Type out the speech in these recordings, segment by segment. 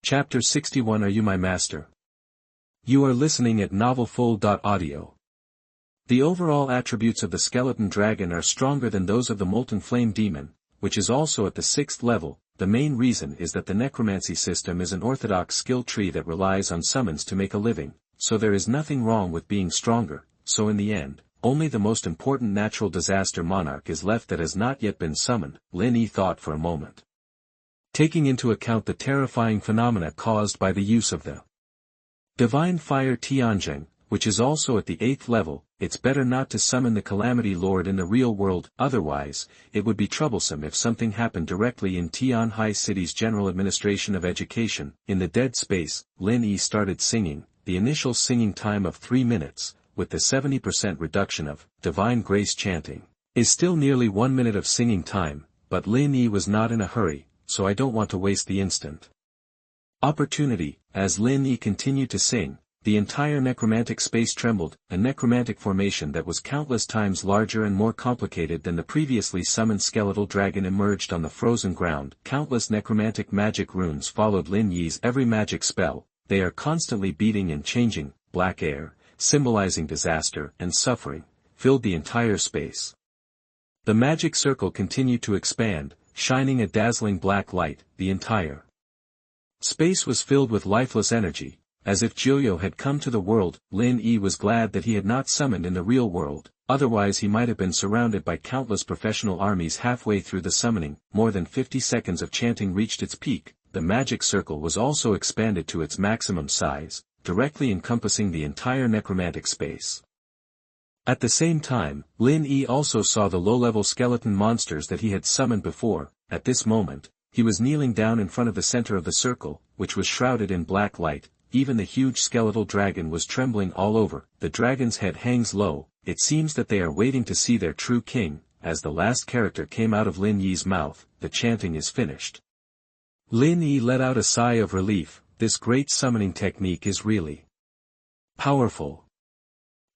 Chapter 61. Are You My Master? You are listening at novelfull.audio. The overall attributes of the skeleton dragon are stronger than those of the molten flame demon, which is also at the 6th level. The main reason is that the necromancy system is an orthodox skill tree that relies on summons to make a living, so there is nothing wrong with being stronger. So in the end, only the most important natural disaster monarch is left that has not yet been summoned. Lin Yi thought for a moment. Taking into account the terrifying phenomena caused by the use of the divine fire Tianzheng, which is also at the 8th level, it's better not to summon the Calamity Lord in the real world, otherwise, it would be troublesome if something happened directly in Tianhai City's General Administration of Education. In the dead space, Lin Yi started singing, the initial singing time of 3 minutes, with the 70% reduction of divine grace chanting, is still nearly 1 minute of singing time, but Lin Yi was not in a hurry, so I don't want to waste the instant opportunity. As Lin Yi continued to sing, the entire necromantic space trembled, a necromantic formation that was countless times larger and more complicated than the previously summoned skeletal dragon emerged on the frozen ground. Countless necromantic magic runes followed Lin Yi's every magic spell. They are constantly beating and changing. Black air, symbolizing disaster and suffering, filled the entire space. The magic circle continued to expand, shining a dazzling black light. The entire space was filled with lifeless energy, as if Jiuyo had come to the world. Lin Yi was glad that he had not summoned in the real world, otherwise he might have been surrounded by countless professional armies halfway through the summoning. More than 50 seconds of chanting reached its peak. The magic circle was also expanded to its maximum size, directly encompassing the entire necromantic space. At the same time, Lin Yi also saw the low-level skeleton monsters that he had summoned before. At this moment, he was kneeling down in front of the center of the circle, which was shrouded in black light. Even the huge skeletal dragon was trembling all over. The dragon's head hangs low. It seems that they are waiting to see their true king. As the last character came out of Lin Yi's mouth, the chanting is finished. Lin Yi let out a sigh of relief. This great summoning technique is really powerful.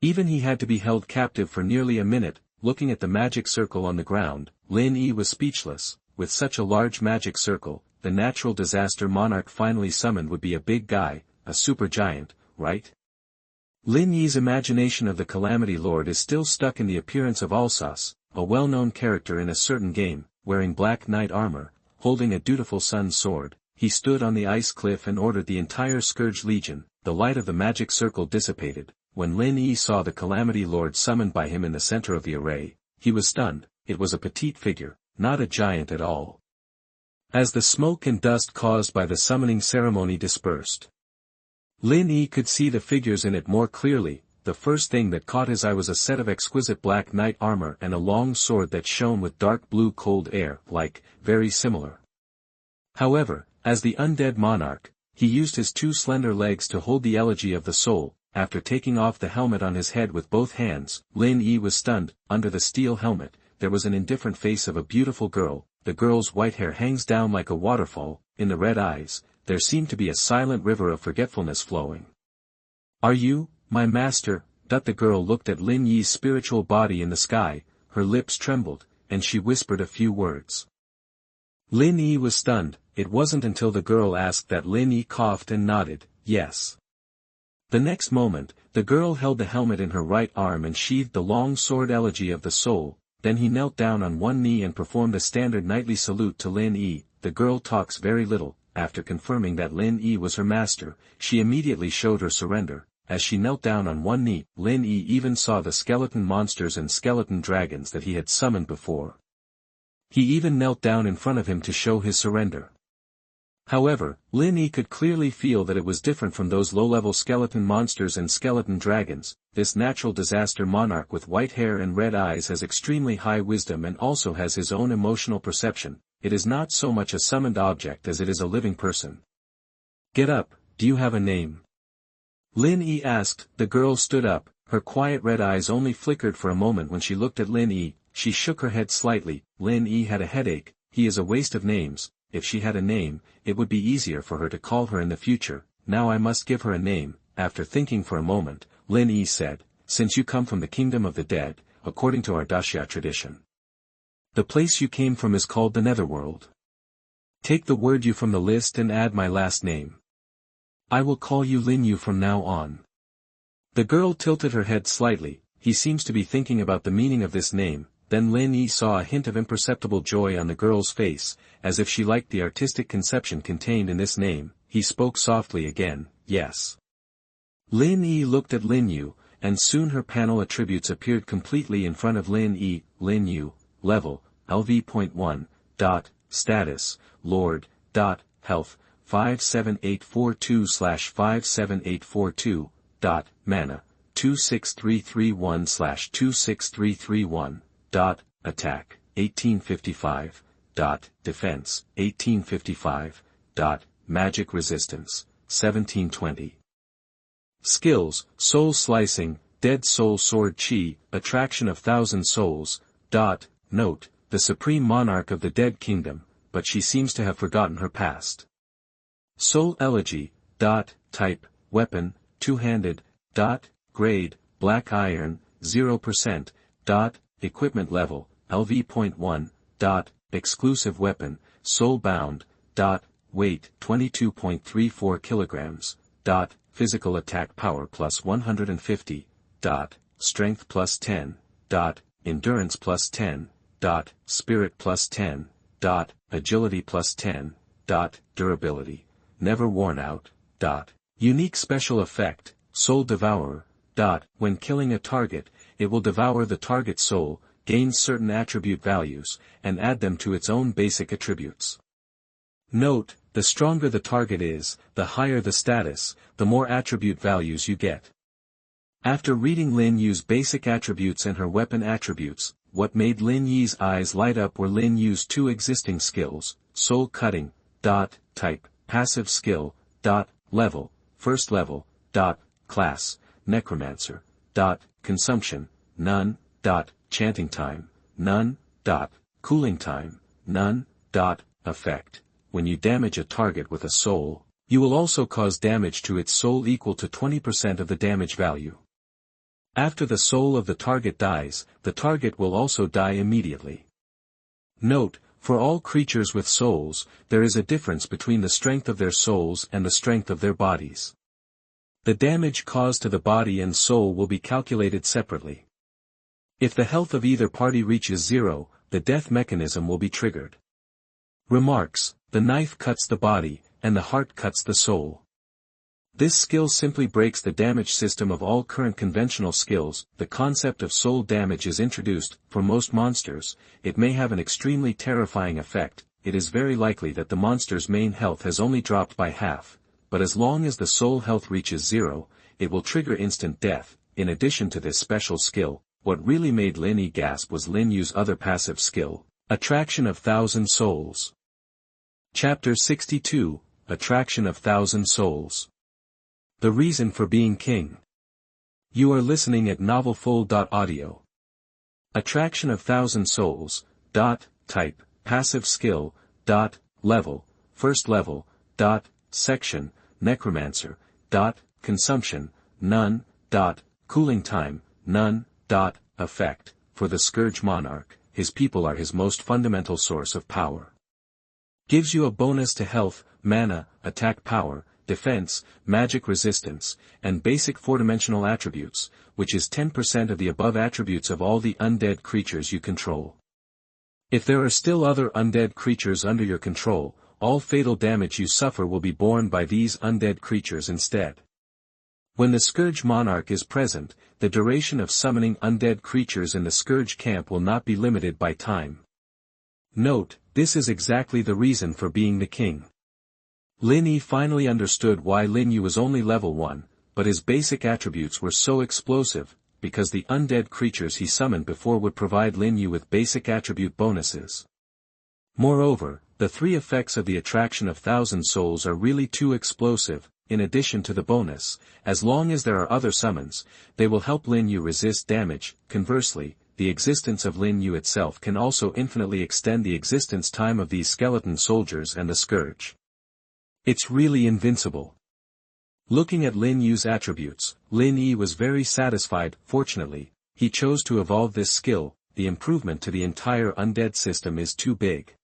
Even he had to be held captive for nearly a minute. Looking at the magic circle on the ground, Lin Yi was speechless. With such a large magic circle, the natural disaster monarch finally summoned would be a big guy, a super giant, right? Lin Yi's imagination of the Calamity Lord is still stuck in the appearance of Alsace, a well-known character in a certain game, wearing black knight armor, holding a dutiful sun's sword. He stood on the ice cliff and ordered the entire Scourge Legion. The light of the magic circle dissipated. When Lin Yi saw the Calamity Lord summoned by him in the center of the array, he was stunned. It was a petite figure, not a giant at all. As the smoke and dust caused by the summoning ceremony dispersed, Lin Yi could see the figures in it more clearly. The first thing that caught his eye was a set of exquisite black knight armor and a long sword that shone with dark blue cold air, very similar. However, as the undead monarch, he used his 2 slender legs to hold the elegy of the soul. After taking off the helmet on his head with both hands, Lin Yi was stunned. Under the steel helmet, there was an indifferent face of a beautiful girl. The girl's white hair hangs down like a waterfall. In the red eyes, there seemed to be a silent river of forgetfulness flowing. "Are you, my master?" The girl looked at Lin Yi's spiritual body in the sky. Her lips trembled, and she whispered a few words. Lin Yi was stunned. It wasn't until the girl asked that Lin Yi coughed and nodded, yes. The next moment, the girl held the helmet in her right arm and sheathed the long sword elegy of the soul. Then he knelt down on one knee and performed a standard knightly salute to Lin Yi. The girl talks very little. After confirming that Lin Yi was her master, she immediately showed her surrender. As she knelt down on one knee, Lin Yi even saw the skeleton monsters and skeleton dragons that he had summoned before. He even knelt down in front of him to show his surrender. However, Lin Yi could clearly feel that it was different from those low-level skeleton monsters and skeleton dragons. This natural disaster monarch with white hair and red eyes has extremely high wisdom and also has his own emotional perception. It is not so much a summoned object as it is a living person. "Get up, do you have a name?" Lin Yi asked. The girl stood up. Her quiet red eyes only flickered for a moment when she looked at Lin Yi. She shook her head slightly. Lin Yi had a headache. He is a waste of names. If she had a name, it would be easier for her to call her in the future. Now I must give her a name. After thinking for a moment, Lin Yi said, "Since you come from the kingdom of the dead, according to our Daxia tradition, the place you came from is called the Netherworld. Take the word you from the list and add my last name." I will call you Lin Yi from now on. The girl tilted her head slightly. He seems to be thinking about the meaning of this name. Then Lin Yi saw a hint of imperceptible joy on the girl's face, as if she liked the artistic conception contained in this name. He spoke softly again, yes. Lin Yi looked at Lin Yi, and soon her panel attributes appeared completely in front of Lin Yi. Lin Yi, level, LV.1, status, Lord, health, 57842/57842, mana, 26331/26331, attack, 1855, defense, 1855, magic resistance, 1720. Skills, soul slicing, dead soul sword chi, attraction of 1,000 souls, note, the supreme monarch of the dead kingdom, but she seems to have forgotten her past. Soul elegy, type, weapon, two-handed, grade, black iron, 0%, equipment level, LV.1, exclusive weapon, soul bound, weight, 22.34 kilograms, physical attack power plus 150, strength plus 10, endurance plus 10, spirit plus 10, agility plus 10, durability, never worn out, unique special effect, soul devourer, when killing a target, it will devour the target's soul, gains certain attribute values, and add them to its own basic attributes. Note, the stronger the target is, the higher the status, the more attribute values you get. After reading Lin Yi's basic attributes and her weapon attributes, what made Lin Yi's eyes light up were Lin Yi's two existing skills, soul cutting, type, passive skill, level, first level, class, necromancer, consumption, NaN, chanting time, NaN, cooling time, NaN, effect. When you damage a target with a soul, you will also cause damage to its soul equal to 20% of the damage value. After the soul of the target dies, the target will also die immediately. Note, for all creatures with souls, there is a difference between the strength of their souls and the strength of their bodies. The damage caused to the body and soul will be calculated separately. If the health of either party reaches 0, the death mechanism will be triggered. Remarks, the knife cuts the body, and the heart cuts the soul. This skill simply breaks the damage system of all current conventional skills. The concept of soul damage is introduced. For most monsters, it may have an extremely terrifying effect. It is very likely that the monster's main health has only dropped by half, but as long as the soul health reaches 0, it will trigger instant death. In addition to this special skill, what really made Lin Yi gasp was Lin Yi's other passive skill, attraction of 1,000 souls. Chapter 62, Attraction of 1,000 Souls. The reason for being king. You are listening at novelfull.audio. Attraction of 1,000 souls, type, passive skill, level, first level, section, necromancer, consumption, NaN, cooling time, NaN, effect. For the Scourge Monarch, his people are his most fundamental source of power. Gives you a bonus to health, mana, attack power, defense, magic resistance, and basic four-dimensional attributes, which is 10% of the above attributes of all the undead creatures you control. If there are still other undead creatures under your control, all fatal damage you suffer will be borne by these undead creatures instead. When the Scourge Monarch is present, the duration of summoning undead creatures in the Scourge camp will not be limited by time. Note, this is exactly the reason for being the king. Lin Yi finally understood why Lin Yi was only level 1, but his basic attributes were so explosive, because the undead creatures he summoned before would provide Lin Yi with basic attribute bonuses. Moreover, the three effects of the attraction of 1,000 souls are really too explosive. In addition to the bonus, as long as there are other summons, they will help Lin Yi resist damage. Conversely, the existence of Lin Yi itself can also infinitely extend the existence time of these skeleton soldiers and the Scourge. It's really invincible. Looking at Lin Yi's attributes, Lin Yi was very satisfied. Fortunately, he chose to evolve this skill. The improvement to the entire undead system is too big.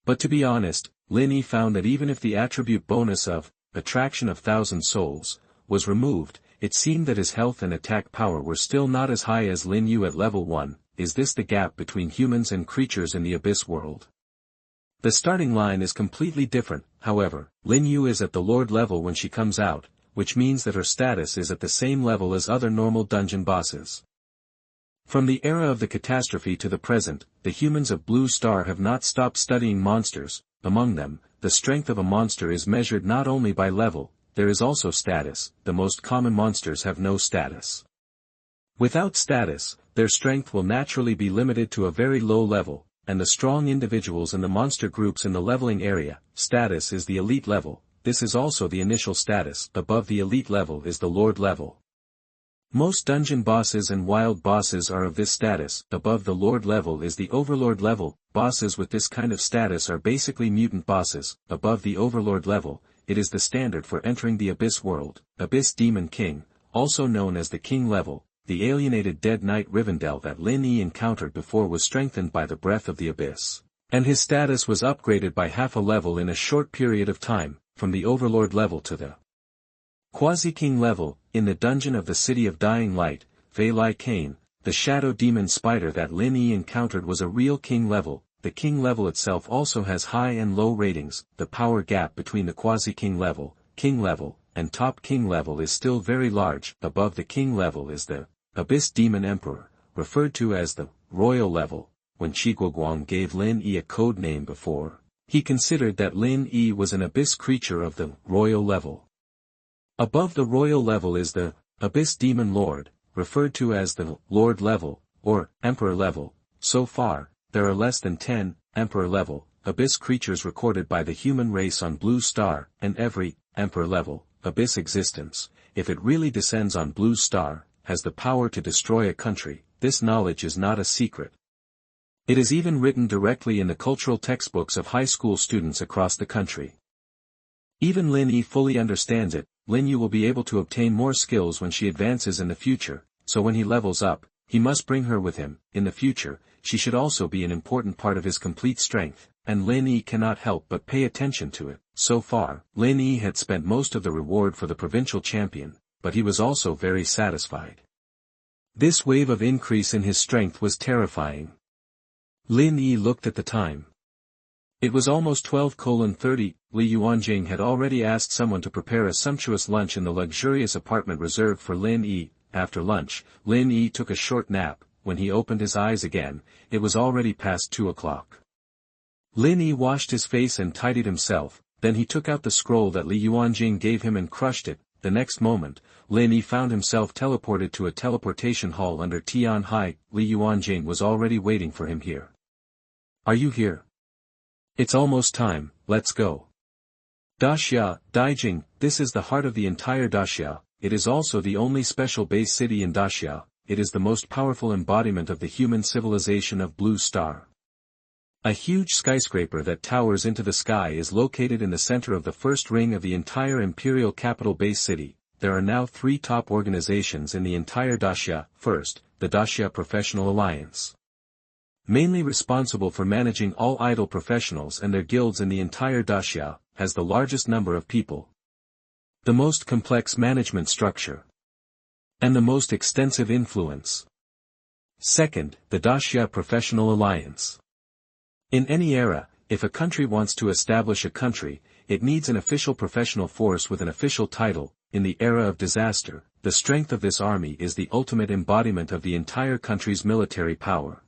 But to be honest, Lin Yi found that even if the attribute bonus of attraction of 1,000 souls, was removed, it seemed that his health and attack power were still not as high as Lin Yi at level 1. Is this the gap between humans and creatures in the abyss world? The starting line is completely different, however. Lin Yi is at the Lord level when she comes out, which means that her status is at the same level as other normal dungeon bosses. From the era of the catastrophe to the present, the humans of Blue Star have not stopped studying monsters. Among them, the strength of a monster is measured not only by level, there is also status. The most common monsters have no status. Without status, their strength will naturally be limited to a very low level, and the strong individuals in the monster groups in the leveling area, status is the elite level. This is also the initial status. Above the elite level is the Lord level. Most dungeon bosses and wild bosses are of this status. Above the Lord level is the Overlord level. Bosses with this kind of status are basically mutant bosses. Above the Overlord level, it is the standard for entering the Abyss world. Abyss Demon King, also known as the King level, the alienated dead knight Rivendell that Lin Yi encountered before was strengthened by the breath of the Abyss, and his status was upgraded by half a level in a short period of time, from the Overlord level to the Quasi-King level. In the dungeon of the City of Dying Light, Vei Lai Kane, the shadow demon spider that Lin Yi encountered was a real King level. The King level itself also has high and low ratings. The power gap between the Quasi-King level, and top King level is still very large. Above the King level is the Abyss Demon Emperor, referred to as the Royal level. When Guang gave Lin Yi a code name before, he considered that Lin Yi was an abyss creature of the Royal level. Above the Royal level is the Abyss Demon Lord, referred to as the Lord level, or Emperor level. So far, there are less than 10 Emperor level abyss creatures recorded by the human race on Blue Star, and every Emperor level abyss existence, if it really descends on Blue Star, has the power to destroy a country. This knowledge is not a secret. It is even written directly in the cultural textbooks of high school students across the country. Even Lin Yi fully understands it. Lin Yi will be able to obtain more skills when she advances in the future, so when he levels up, he must bring her with him. In the future, she should also be an important part of his complete strength, and Lin Yi cannot help but pay attention to it. So far, Lin Yi had spent most of the reward for the provincial champion, but he was also very satisfied. This wave of increase in his strength was terrifying. Lin Yi looked at the time. It was almost 12:30. Li Yuanjing had already asked someone to prepare a sumptuous lunch in the luxurious apartment reserved for Lin Yi. After lunch, Lin Yi took a short nap. When he opened his eyes again, it was already past 2 o'clock. Lin Yi washed his face and tidied himself, then he took out the scroll that Li Yuanjing gave him and crushed it. The next moment, Lin Yi found himself teleported to a teleportation hall under Tian Hai. Li Yuanjing was already waiting for him here. Are you here? It's almost time, let's go. Daxia, Daijing, this is the heart of the entire Daxia. It is also the only special base city in Daxia. It is the most powerful embodiment of the human civilization of Blue Star. A huge skyscraper that towers into the sky is located in the center of the first ring of the entire imperial capital base city. There are now 3 top organizations in the entire Daxia. First, the Daxia Professional Alliance, mainly responsible for managing all idol professionals and their guilds in the entire Daxia, has the largest number of people, the most complex management structure, and the most extensive influence. Second, the Daxia Professional Alliance. In any era, if a country wants to establish a country, it needs an official professional force with an official title. In the era of disaster, the strength of this army is the ultimate embodiment of the entire country's military power.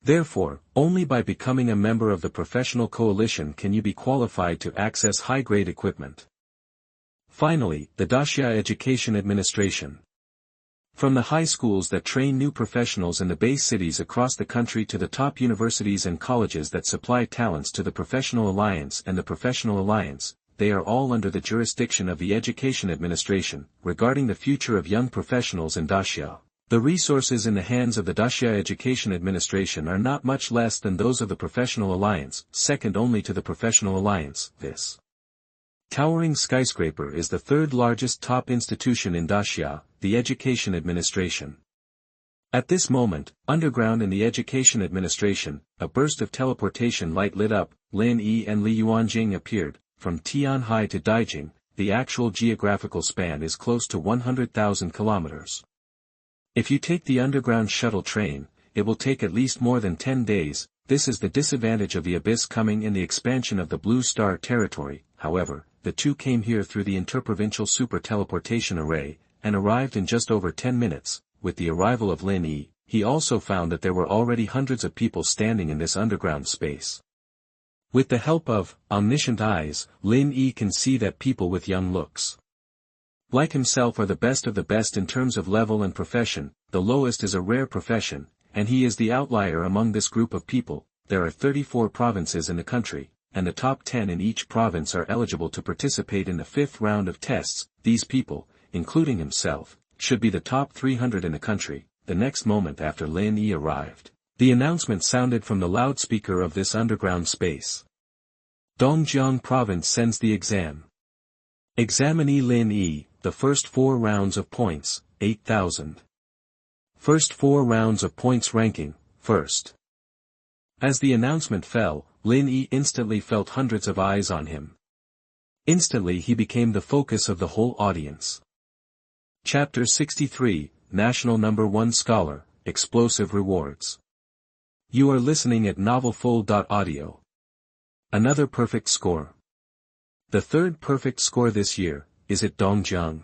Therefore, only by becoming a member of the professional coalition can you be qualified to access high-grade equipment. Finally, the Daxia Education Administration. From the high schools that train new professionals in the base cities across the country to the top universities and colleges that supply talents to the Professional Alliance and the Professional Alliance, they are all under the jurisdiction of the Education Administration. Regarding the future of young professionals in Daxia, the resources in the hands of the Daxia Education Administration are not much less than those of the Professional Alliance, second only to the Professional Alliance. This towering skyscraper is the 3rd largest top institution in Daxia, the Education Administration. At this moment, underground in the Education Administration, a burst of teleportation light lit up. Lin Yi and Li Yuanjing appeared. From Tian Hai to Daijing, the actual geographical span is close to 100,000 kilometers. If you take the underground shuttle train, it will take at least more than 10 days. This is the disadvantage of the abyss coming in the expansion of the Blue Star territory. However, the two came here through the interprovincial super teleportation array, and arrived in just over 10 minutes. With the arrival of Lin Yi, he also found that there were already hundreds of people standing in this underground space. With the help of omniscient eyes, Lin Yi can see that people with young looks like himself are the best of the best in terms of level and profession. The lowest is a rare profession, and he is the outlier among this group of people. There are 34 provinces in the country, and the top 10 in each province are eligible to participate in the 5th round of tests. These people, including himself, should be the top 300 in the country. The next moment after Lin Yi arrived, the announcement sounded from the loudspeaker of this underground space. Dongjiang Province sends the exam. Examinee Lin Yi, the first 4 rounds of points, 8,000. First 4 rounds of points ranking, first. As the announcement fell, Lin Yi instantly felt hundreds of eyes on him. Instantly he became the focus of the whole audience. Chapter 63, National Number 1 Scholar, Explosive Rewards. You are listening at novelfull.audio. Another perfect score. The third perfect score this year, is at Dongjiang.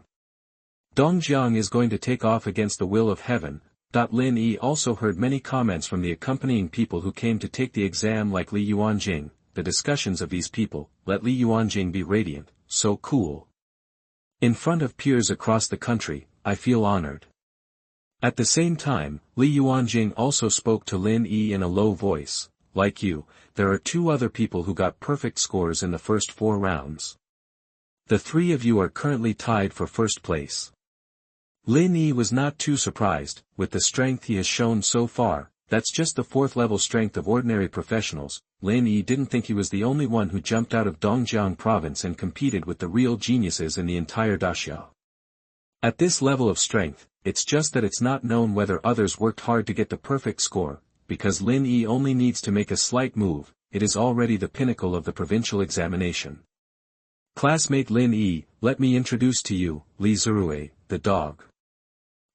Dongjiang is going to take off against the will of heaven. Lin Yi also heard many comments from the accompanying people who came to take the exam like Li Yuanjing. The discussions of these people, let Li Yuanjing be radiant, so cool. In front of peers across the country, I feel honored. At the same time, Li Yuanjing also spoke to Lin Yi in a low voice. Like you, there are 2 other people who got perfect scores in the first 4 rounds. The 3 of you are currently tied for first place. Lin Yi was not too surprised. With the strength he has shown so far, that's just the 4th level strength of ordinary professionals. Lin Yi didn't think he was the only one who jumped out of Dongjiang province and competed with the real geniuses in the entire Daxia. At this level of strength, it's just that it's not known whether others worked hard to get the perfect score, because Lin Yi only needs to make a slight move. It is already the pinnacle of the provincial examination. Classmate Lin Yi, let me introduce to you, Li Zirui, the dog.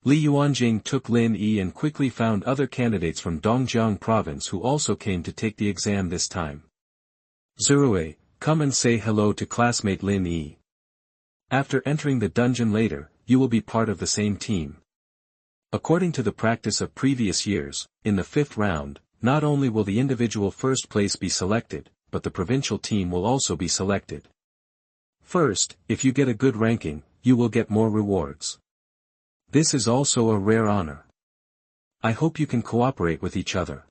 Li Yuanjing took Lin Yi and quickly found other candidates from Dongjiang province who also came to take the exam this time. Zirui, come and say hello to classmate Lin Yi. After entering the dungeon later, you will be part of the same team. According to the practice of previous years, in the 5th round, not only will the individual first place be selected, but the provincial team will also be selected. First, if you get a good ranking, you will get more rewards. This is also a rare honor. I hope you can cooperate with each other.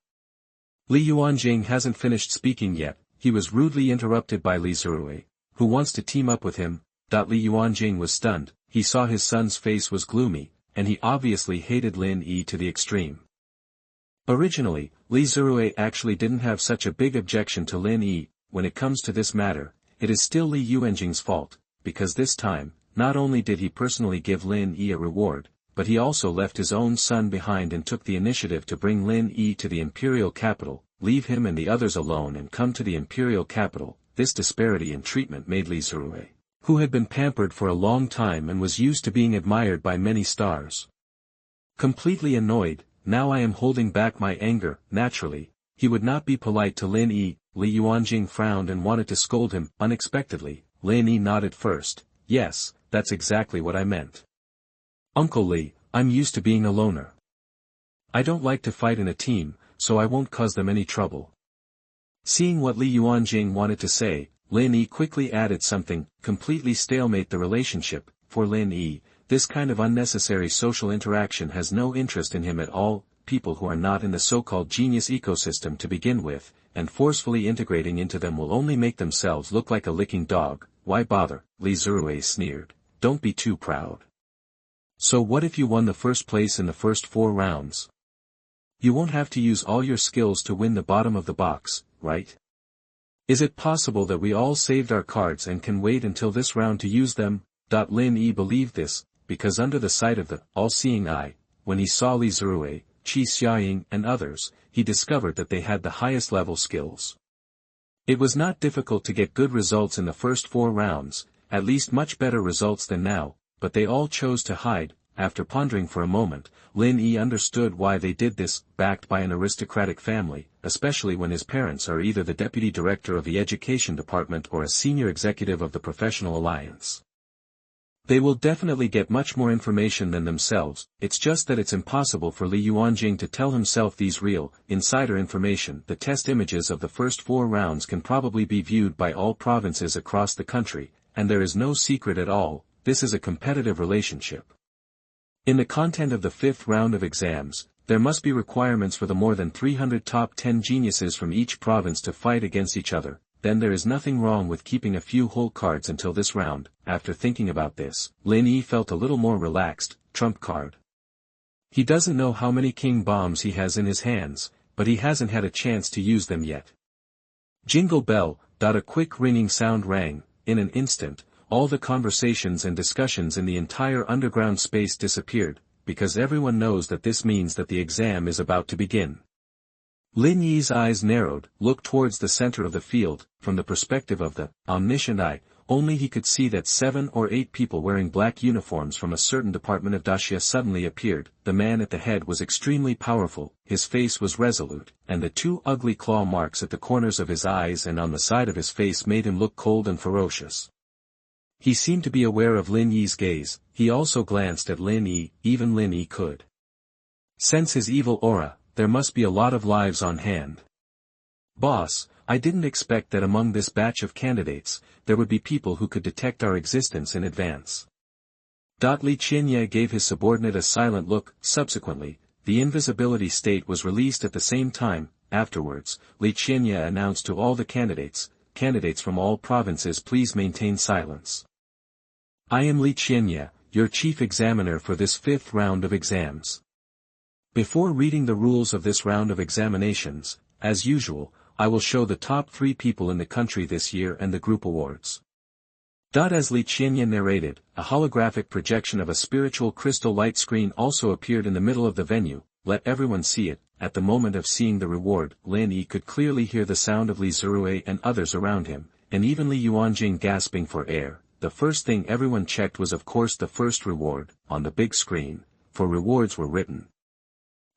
Li Yuanjing hasn't finished speaking yet. He was rudely interrupted by Li Zirui, who wants to team up with him. Li Yuanjing was stunned. He saw his son's face was gloomy, and he obviously hated Lin Yi to the extreme. Originally, Li Zirui actually didn't have such a big objection to Lin Yi. When it comes to this matter, it is still Li Yuanjing's fault, because this time, not only did he personally give Lin Yi a reward, but he also left his own son behind and took the initiative to bring Lin Yi to the imperial capital, leave him and the others alone and come to the imperial capital. This disparity in treatment made Li Zirui, who had been pampered for a long time and was used to being admired by many stars, completely annoyed. Now I am holding back my anger. Naturally, he would not be polite to Lin Yi. Li Yuanjing frowned and wanted to scold him. Unexpectedly, Lin Yi nodded first. Yes, that's exactly what I meant. Uncle Li, I'm used to being a loner. I don't like to fight in a team, so I won't cause them any trouble. Seeing what Li Yuanjing wanted to say, Lin Yi quickly added something, completely stalemate the relationship. For Lin Yi, this kind of unnecessary social interaction has no interest in him at all. People who are not in the so-called genius ecosystem to begin with, and forcefully integrating into them will only make themselves look like a licking dog. Why bother? Li Zirui sneered. Don't be too proud. So what if you won the first place in the first 4 rounds? You won't have to use all your skills to win the bottom of the box, right? Is it possible that we all saved our cards and can wait until this round to use them? Lin Yi believed this, because under the sight of the all-seeing eye, when he saw Li Zirui, Qi Xiaoying and others, he discovered that they had the highest level skills. It was not difficult to get good results in the first 4 rounds. at least much better results than now, but they all chose to hide. After pondering for a moment, Lin Yi understood why they did this, backed by an aristocratic family, especially when his parents are either the deputy director of the education department or a senior executive of the professional alliance. They will definitely get much more information than themselves. It's just that it's impossible for Li Yuanjing to tell himself these real, insider information. The test images of the first 4 rounds can probably be viewed by all provinces across the country, and there is no secret at all, this is a competitive relationship. In the content of the 5th round of exams, there must be requirements for the more than 300 top 10 geniuses from each province to fight against each other. Then there is nothing wrong with keeping a few whole cards until this round. After thinking about this, Lin Yi felt a little more relaxed. Trump card. He doesn't know how many king bombs he has in his hands, but he hasn't had a chance to use them yet. Jingle bell. A quick ringing sound rang. In an instant, all the conversations and discussions in the entire underground space disappeared, because everyone knows that this means that the exam is about to begin. Lin Yi's eyes narrowed, looked towards the center of the field. From the perspective of the omniscient eye, only he could see that 7 or 8 people wearing black uniforms from a certain department of Daxia suddenly appeared. The man at the head was extremely powerful, his face was resolute, and the 2 ugly claw marks at the corners of his eyes and on the side of his face made him look cold and ferocious. He seemed to be aware of Lin Yi's gaze. He also glanced at Lin Yi. Even Lin Yi could sense his evil aura. There must be a lot of lives on hand. Boss, I didn't expect that among this batch of candidates, there would be people who could detect our existence in advance. Li Qianye gave his subordinate a silent look. Subsequently, the invisibility state was released at the same time. Afterwards, Li Qianye announced to all the candidates from all provinces, please maintain silence. I am Li Qianye, your chief examiner for this 5th round of exams. Before reading the rules of this round of examinations, as usual, I will show the top 3 people in the country this year and the group awards. As Li Qianye narrated, a holographic projection of a spiritual crystal light screen also appeared in the middle of the venue. Let everyone see it. At the moment of seeing the reward, Lin Yi could clearly hear the sound of Li Zirui and others around him, and even Li Yuanjing gasping for air. The first thing everyone checked was of course the first reward. On the big screen, 4 rewards were written.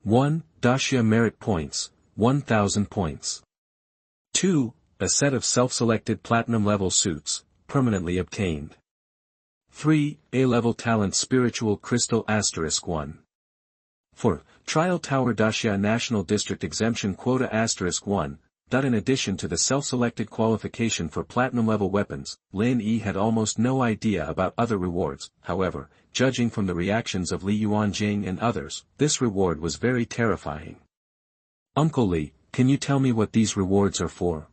1. Daxia merit points, 1,000 points. 2. A set of self-selected platinum-level suits, permanently obtained. 3. A-level talent spiritual crystal *1. 4. Trial Tower Daxia National District Exemption Quota *1. In addition to the self-selected qualification for platinum-level weapons, Lin Yi had almost no idea about other rewards. However, judging from the reactions of Li Yuanjing and others, this reward was very terrifying. Uncle Li, can you tell me what these rewards are for?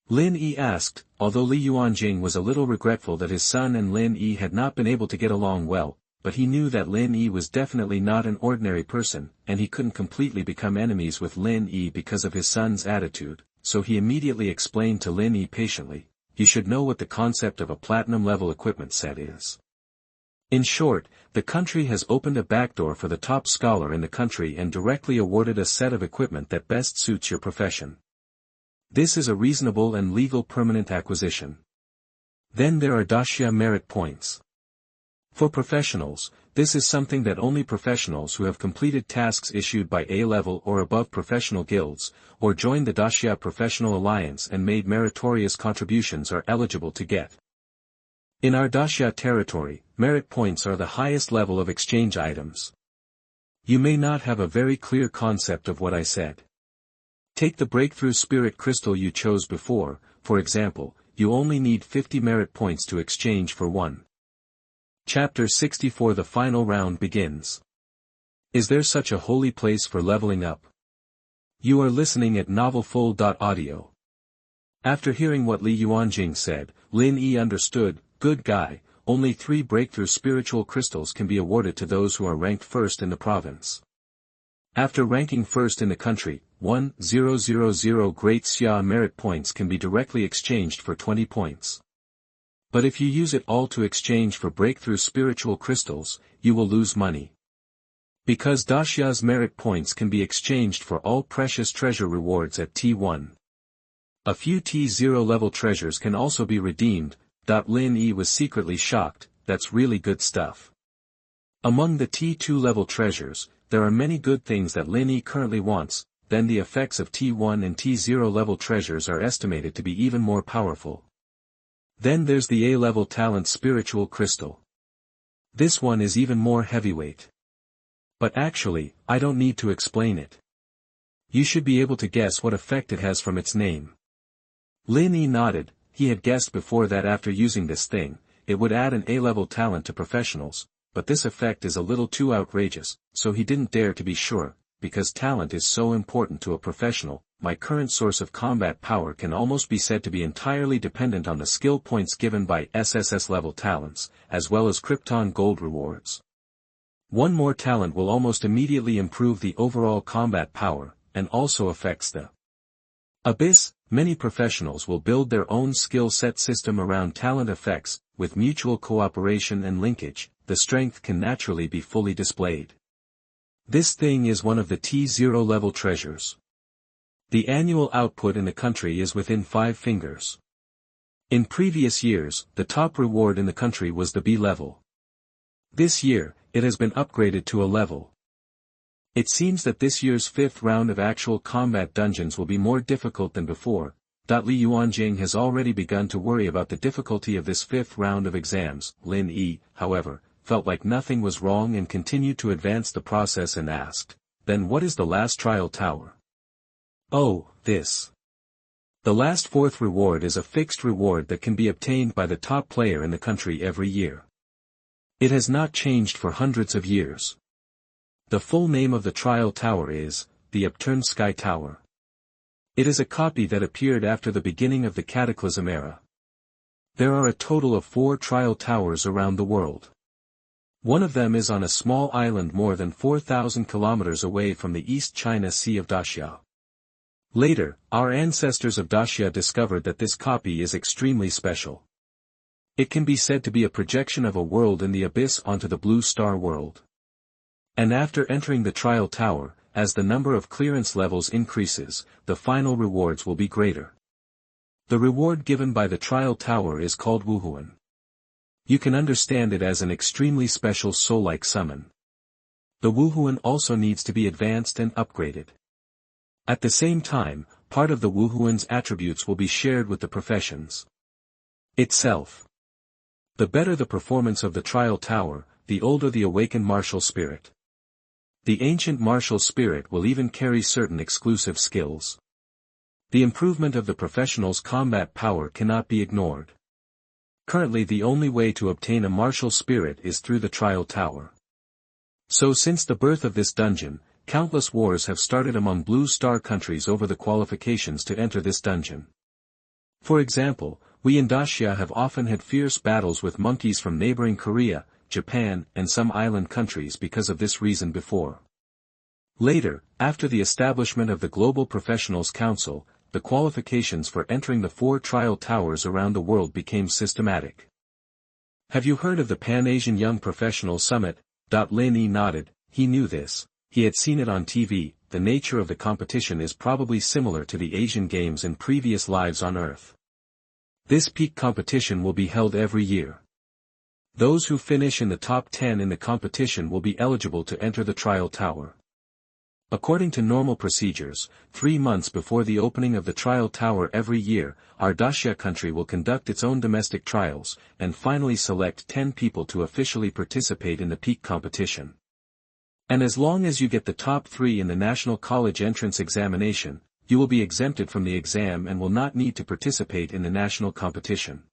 Lin Yi asked, although Li Yuanjing was a little regretful that his son and Lin Yi had not been able to get along well, but he knew that Lin Yi was definitely not an ordinary person, and he couldn't completely become enemies with Lin Yi because of his son's attitude, so he immediately explained to Lin Yi patiently, he should know what the concept of a platinum-level equipment set is. In short, the country has opened a backdoor for the top scholar in the country and directly awarded a set of equipment that best suits your profession. This is a reasonable and legal permanent acquisition. Then there are Daxia merit points. For professionals, this is something that only professionals who have completed tasks issued by A-level or above professional guilds, or joined the Daxia Professional Alliance and made meritorious contributions are eligible to get. In our Daxia territory, merit points are the highest level of exchange items. You may not have a very clear concept of what I said. Take the breakthrough spirit crystal you chose before, for example, you only need 50 merit points to exchange for one. Chapter 64 The final round begins. Is there such a holy place for leveling up? You are listening at novelfull.audio. After hearing what Li Yuanjing said, Lin Yi understood, good guy, only 3 breakthrough spiritual crystals can be awarded to those who are ranked first in the province. After ranking first in the country, 1,000 Great Xia merit points can be directly exchanged for 20 points. But if you use it all to exchange for breakthrough spiritual crystals, you will lose money. Because Daxia's merit points can be exchanged for all precious treasure rewards at T1. A few T0 level treasures can also be redeemed, Lin Yi was secretly shocked. That's really good stuff. Among the T2 level treasures, there are many good things that Lin Yi currently wants, then the effects of T1 and T0 level treasures are estimated to be even more powerful. Then there's the A-level talent spiritual crystal. This one is even more heavyweight. But actually, I don't need to explain it. You should be able to guess what effect it has from its name. Lin Yi nodded. He had guessed before that after using this thing, it would add an A-level talent to professionals, but this effect is a little too outrageous, so he didn't dare to be sure, because talent is so important to a professional. My current source of combat power can almost be said to be entirely dependent on the skill points given by SSS level talents, as well as Krypton gold rewards. One more talent will almost immediately improve the overall combat power, and also affects the Abyss. Many professionals will build their own skill set system around talent effects. With mutual cooperation and linkage, the strength can naturally be fully displayed. This thing is one of the T0 level treasures. The annual output in the country is within 5 fingers. In previous years, the top reward in the country was the B level. This year, it has been upgraded to a level. It seems that this year's 5th round of actual combat dungeons will be more difficult than before. Li Yuanjing has already begun to worry about the difficulty of this 5th round of exams. Lin Yi, however, felt like nothing was wrong and continued to advance the process and asked, "Then what is the last trial tower?" "Oh, this. The last 4th reward is a fixed reward that can be obtained by the top player in the country every year. It has not changed for hundreds of years. The full name of the trial tower is, the Upturned Sky Tower. It is a copy that appeared after the beginning of the Cataclysm era. There are a total of 4 trial towers around the world. One of them is on a small island more than 4,000 kilometers away from the East China Sea of Daxia. Later, our ancestors of Daxia discovered that this copy is extremely special. It can be said to be a projection of a world in the abyss onto the Blue Star world. And after entering the trial tower, as the number of clearance levels increases, the final rewards will be greater. The reward given by the trial tower is called Wuhuan. You can understand it as an extremely special soul-like summon. The Wuhuan also needs to be advanced and upgraded. At the same time, part of the Wuhuan's attributes will be shared with the professions itself. The better the performance of the trial tower, the older the awakened martial spirit. The ancient martial spirit will even carry certain exclusive skills. The improvement of the professional's combat power cannot be ignored. Currently the only way to obtain a martial spirit is through the trial tower. So since the birth of this dungeon, countless wars have started among Blue Star countries over the qualifications to enter this dungeon. For example, we in Daxia have often had fierce battles with monkeys from neighboring Korea, Japan, and some island countries because of this reason before. Later, after the establishment of the Global Professionals Council, the qualifications for entering the 4 trial towers around the world became systematic. Have you heard of the Pan-Asian Young Professional Summit? Lin Yi nodded. He knew this. He had seen it on TV. The nature of the competition is probably similar to the Asian Games in previous lives on Earth. This peak competition will be held every year. Those who finish in the top 10 in the competition will be eligible to enter the trial tower. According to normal procedures, 3 months before the opening of the trial tower every year, our Daxia country will conduct its own domestic trials, and finally select 10 people to officially participate in the peak competition. And as long as you get the top 3 in the National College Entrance Examination, you will be exempted from the exam and will not need to participate in the national competition.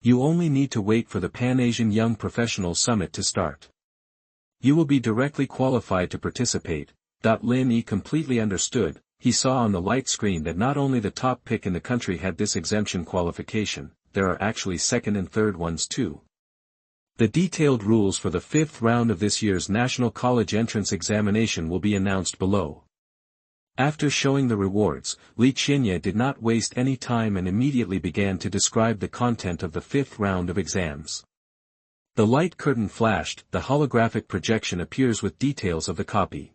You only need to wait for the Pan-Asian Young Professional Summit to start. You will be directly qualified to participate. Lin Yi completely understood. He saw on the light screen that not only the top pick in the country had this exemption qualification, there are actually second and third ones too. The detailed rules for the 5th round of this year's National College Entrance Examination will be announced below. After showing the rewards, Li Qianye did not waste any time and immediately began to describe the content of the 5th round of exams. The light curtain flashed, the holographic projection appears with details of the copy.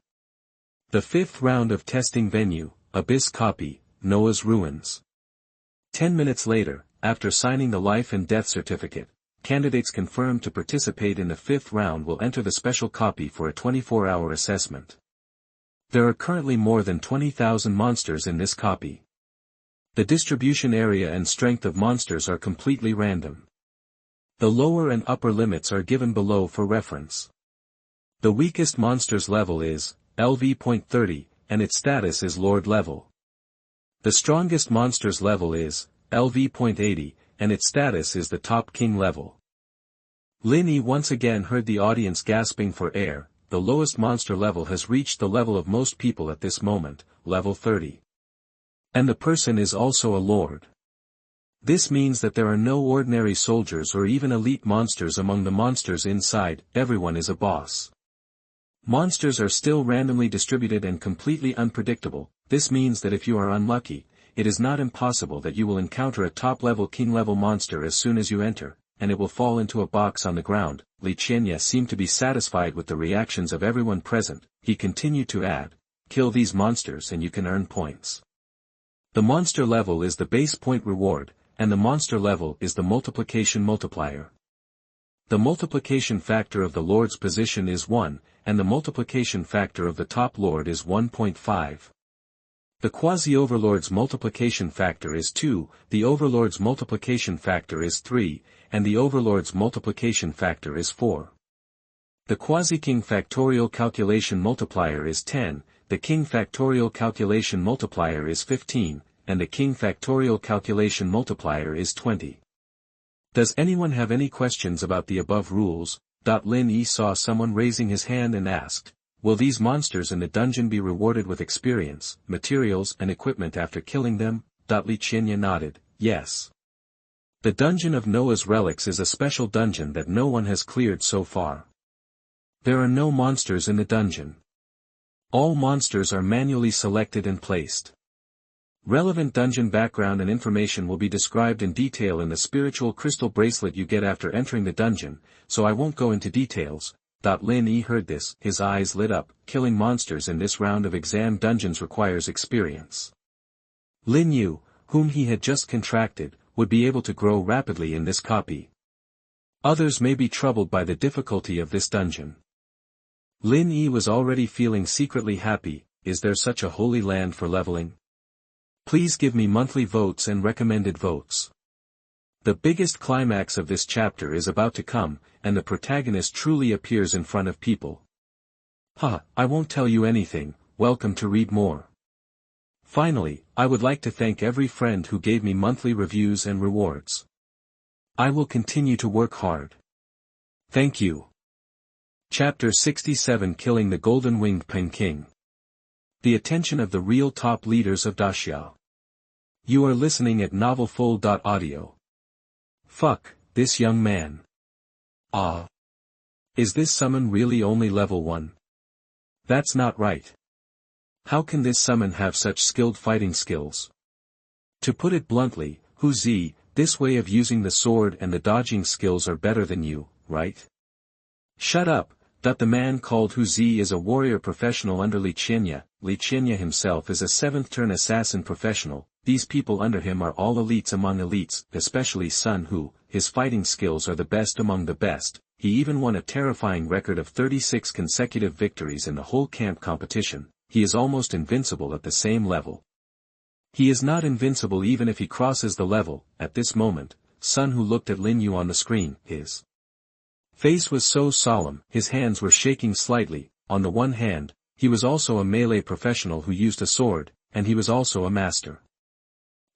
The 5th round of testing venue, Abyss copy, Noah's Ruins. 10 minutes later, after signing the life and death certificate, candidates confirmed to participate in the 5th round will enter the special copy for a 24-hour assessment. There are currently more than 20,000 monsters in this copy. The distribution area and strength of monsters are completely random. The lower and upper limits are given below for reference. The weakest monster's level is LV.30, and its status is Lord level. The strongest monster's level is LV.80, and its status is the top king level. Lin Yi once again heard the audience gasping for air. The lowest monster level has reached the level of most people at this moment, level 30. And the person is also a lord. This means that there are no ordinary soldiers or even elite monsters among the monsters inside, everyone is a boss. Monsters are still randomly distributed and completely unpredictable. This means that if you are unlucky, it is not impossible that you will encounter a top-level king-level monster as soon as you enter, and it will fall into a box on the ground. Li Qianye seemed to be satisfied with the reactions of everyone present. He continued to add, kill these monsters and you can earn points. The monster level is the base point reward, and the monster level is the multiplication multiplier. The multiplication factor of the Lord's position is 1, and the multiplication factor of the top Lord is 1.5. The quasi-overlord's multiplication factor is 2, the overlord's multiplication factor is 3, and the overlord's multiplication factor is 4. The quasi-king factorial calculation multiplier is 10, the king factorial calculation multiplier is 15, and the king factorial calculation multiplier is 20. Does anyone have any questions about the above rules? Lin Yi saw someone raising his hand and asked, will these monsters in the dungeon be rewarded with experience, materials and equipment after killing them? Li Qianye nodded, yes. The Dungeon of Noah's Relics is a special dungeon that no one has cleared so far. There are no monsters in the dungeon. All monsters are manually selected and placed. Relevant dungeon background and information will be described in detail in the spiritual crystal bracelet you get after entering the dungeon, so I won't go into details. Lin Yi heard this, his eyes lit up. Killing monsters in this round of exam dungeons requires experience. Lin Yi, whom he had just contracted, would be able to grow rapidly in this copy. Others may be troubled by the difficulty of this dungeon. Lin Yi was already feeling secretly happy. Is there such a holy land for leveling? Please give me monthly votes and recommended votes. The biggest climax of this chapter is about to come, and the protagonist truly appears in front of people. I won't tell you anything. Welcome to read more. Finally, I would like to thank every friend who gave me monthly reviews and rewards. I will continue to work hard. Thank you. Chapter 67 Killing the Golden-Winged Peng King. The attention of the real top leaders of Daxia. You are listening at novelfull.audio. Fuck, this young man. Is this summon really only level 1? That's not right. How can this summon have such skilled fighting skills? To put it bluntly, Hu Zi, this way of using the sword and the dodging skills are better than you, right? Shut up. The man called Hu Zi is a warrior professional under Li Qianye. Li Qianye himself is a 7th-turn assassin professional. These people under him are all elites among elites, especially Sun Hu. His fighting skills are the best among the best. He even won a terrifying record of 36 consecutive victories in the whole camp competition. He is almost invincible at the same level. He is not invincible even if he crosses the level. At this moment, Sun Hu looked at Lin Yi on the screen. His face was so solemn, his hands were shaking slightly. On the one hand, he was also a melee professional who used a sword, and he was also a master.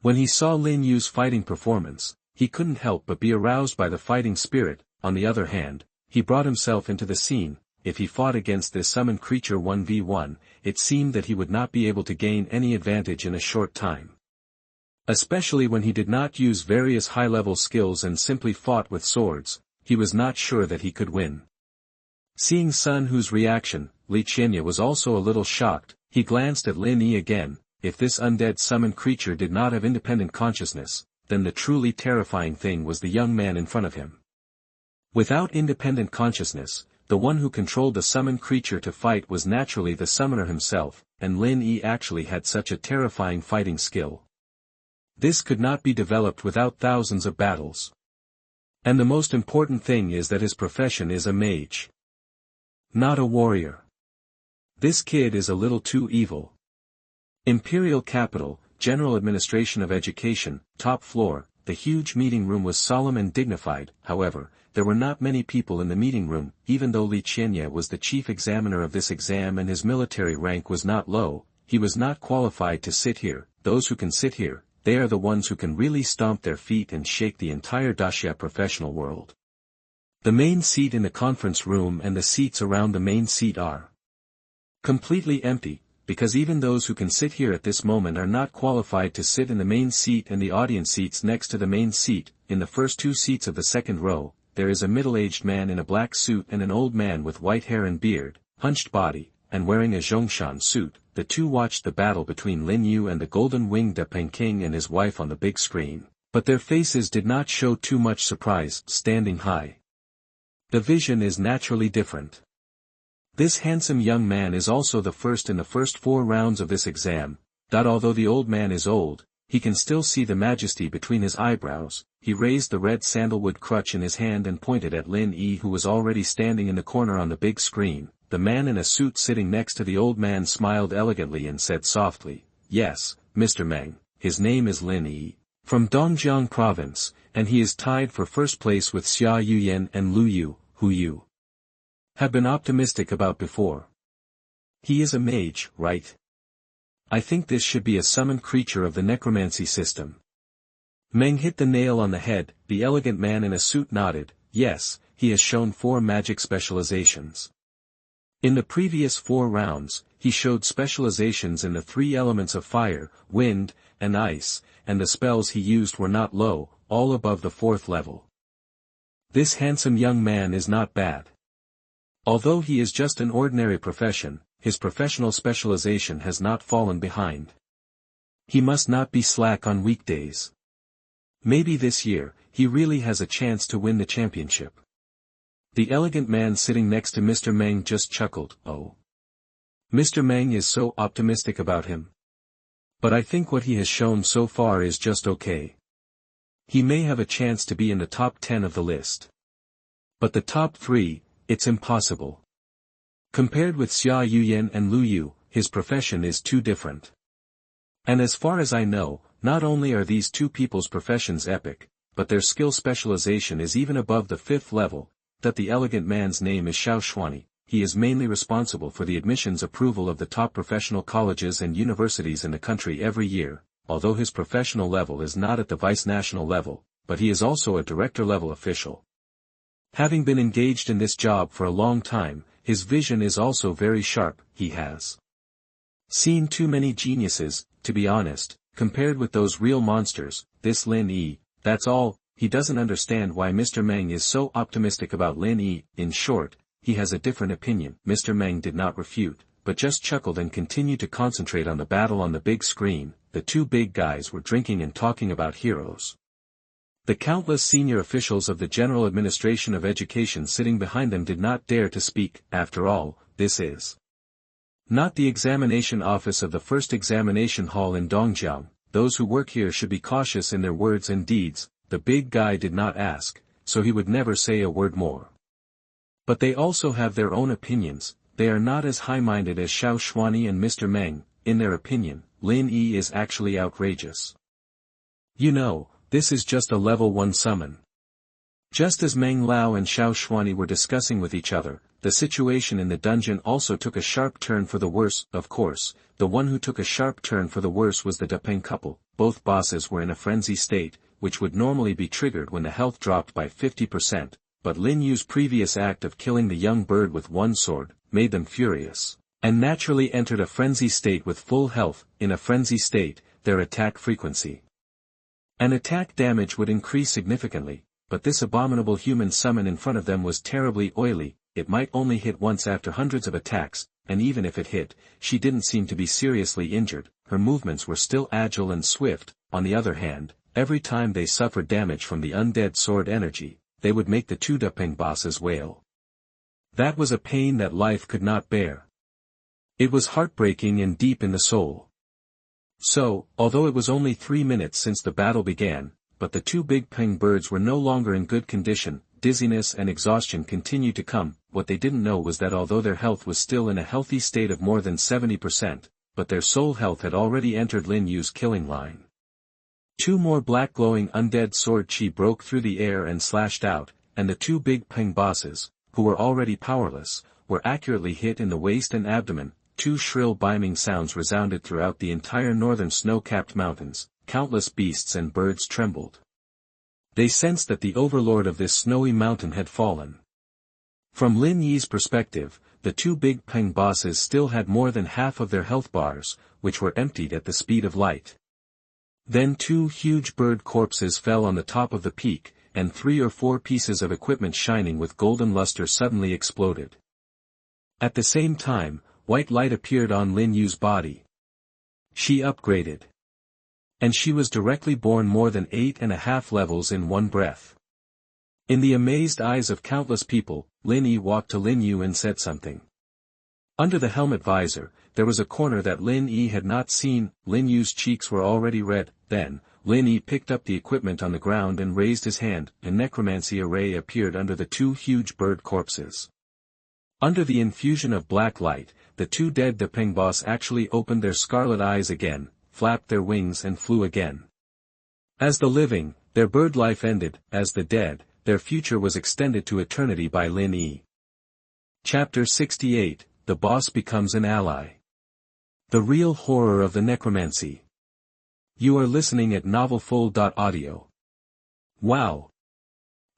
When he saw Lin Yi's fighting performance, he couldn't help but be aroused by the fighting spirit. On the other hand, he brought himself into the scene. If he fought against this summoned creature 1v1, it seemed that he would not be able to gain any advantage in a short time. Especially when he did not use various high-level skills and simply fought with swords, he was not sure that he could win. Seeing Sun Hu's reaction, Li Qianye was also a little shocked. He glanced at Lin Yi again. If this undead summoned creature did not have independent consciousness, then the truly terrifying thing was the young man in front of him. Without independent consciousness, the one who controlled the summoned creature to fight was naturally the summoner himself, and Lin Yi actually had such a terrifying fighting skill. This could not be developed without thousands of battles. And the most important thing is that his profession is a mage. Not a warrior. This kid is a little too evil. Imperial capital, General Administration of Education, top floor. The huge meeting room was solemn and dignified. However, there were not many people in the meeting room, even though Li Qianye was the chief examiner of this exam and his military rank was not low. He was not qualified to sit here. Those who can sit here, they are the ones who can really stomp their feet and shake the entire Daxia professional world. The main seat in the conference room and the seats around the main seat are completely empty, because even those who can sit here at this moment are not qualified to sit in the main seat and the audience seats next to the main seat. In the first two seats of the second row, there is a middle-aged man in a black suit and an old man with white hair and beard, hunched body, and wearing a Zhongshan suit. The two watched the battle between Lin Yi and the golden-winged Peng and his wife on the big screen, but their faces did not show too much surprise. Standing high, the vision is naturally different. This handsome young man is also the first in the first 4 rounds of this exam. Although the old man is old, he can still see the majesty between his eyebrows. He raised the red sandalwood crutch in his hand and pointed at Lin Yi, who was already standing in the corner on the big screen. The man in a suit sitting next to the old man smiled elegantly and said softly, "Yes, Mr. Meng, his name is Lin Yi, from Dongjiang province, and he is tied for first place with Xia Yuyan and Lu Yu, who you have been optimistic about before. He is a mage, right? I think this should be a summoned creature of the necromancy system." Meng hit the nail on the head. The elegant man in a suit nodded. Yes, he has shown 4 magic specializations. In the previous 4 rounds, he showed specializations in the 3 elements of fire, wind, and ice, and the spells he used were not low, all above the 4th level. This handsome young man is not bad. Although he is just an ordinary profession, his professional specialization has not fallen behind. He must not be slack on weekdays. Maybe this year, he really has a chance to win the championship. The elegant man sitting next to Mr. Meng just chuckled. Oh. Mr. Meng is so optimistic about him. But I think what he has shown so far is just okay. He may have a chance to be in the top 10 of the list. But the top 3, it's impossible. Compared with Xia Yuyan and Lu Yu, his profession is too different. And as far as I know, not only are these 2 people's professions epic, but their skill specialization is even above the 5th level. That the elegant man's name is Xiao Xuani. He is mainly responsible for the admissions approval of the top professional colleges and universities in the country every year, although his professional level is not at the vice-national level, but he is also a director-level official. Having been engaged in this job for a long time, his vision is also very sharp. He has seen too many geniuses, to be honest, compared with those real monsters. This Lin Yi, that's all. He doesn't understand why Mr. Meng is so optimistic about Lin Yi. In short, he has a different opinion. Mr. Meng did not refute, but just chuckled and continued to concentrate on the battle on the big screen. The 2 big guys were drinking and talking about heroes. The countless senior officials of the General Administration of Education sitting behind them did not dare to speak. After all, this is not the examination office of the first examination hall in Dongjiang. Those who work here should be cautious in their words and deeds. The big guy did not ask, so he would never say a word more. But they also have their own opinions. They are not as high-minded as Xiao Xuani and Mr. Meng. In their opinion, Lin Yi is actually outrageous. You know, this is just a level 1 summon. Just as Meng Lao and Xiao Xuani were discussing with each other, the situation in the dungeon also took a sharp turn for the worse. Of course, the one who took a sharp turn for the worse was the Peng couple. Both bosses were in a frenzy state, which would normally be triggered when the health dropped by 50%, but Lin Yu's previous act of killing the young bird with 1 sword, made them furious, and naturally entered a frenzy state with full health. In a frenzy state, their attack frequency and attack damage would increase significantly, but this abominable human summon in front of them was terribly oily. It might only hit once after hundreds of attacks, and even if it hit, she didn't seem to be seriously injured. Her movements were still agile and swift. On the other hand, every time they suffered damage from the undead sword energy, they would make the 2 Peng bosses wail. That was a pain that life could not bear. It was heartbreaking and deep in the soul. So, although it was only 3 minutes since the battle began, but the two big Peng birds were no longer in good condition, dizziness and exhaustion continued to come. What they didn't know was that although their health was still in a healthy state of more than 70%, but their soul health had already entered Lin Yi's killing line. Two more black glowing undead sword chi broke through the air and slashed out, and the two big Peng bosses, who were already powerless, were accurately hit in the waist and abdomen. Two shrill biming sounds resounded throughout the entire northern snow-capped mountains, countless beasts and birds trembled. They sensed that the overlord of this snowy mountain had fallen. From Lin Yi's perspective, the two big Peng bosses still had more than half of their health bars, which were emptied at the speed of light. Then two huge bird corpses fell on the top of the peak, and 3 or 4 pieces of equipment shining with golden luster suddenly exploded. At the same time, white light appeared on Lin Yi's body. She upgraded. And she was directly born more than 8.5 levels in one breath. In the amazed eyes of countless people, Lin Yi walked to Lin Yi and said something. Under the helmet visor, there was a corner that Lin Yi had not seen. Lin Yi's cheeks were already red. Then, Lin Yi picked up the equipment on the ground and raised his hand. A necromancy array appeared under the two huge bird corpses. Under the infusion of black light, the two dead Peng boss actually opened their scarlet eyes again, flapped their wings and flew again. As the living, their bird life ended. As the dead, their future was extended to eternity by Lin Yi. Chapter 68, The Boss Becomes an Ally. The Real Horror of the Necromancy. You are listening at novelfull.audio. Wow!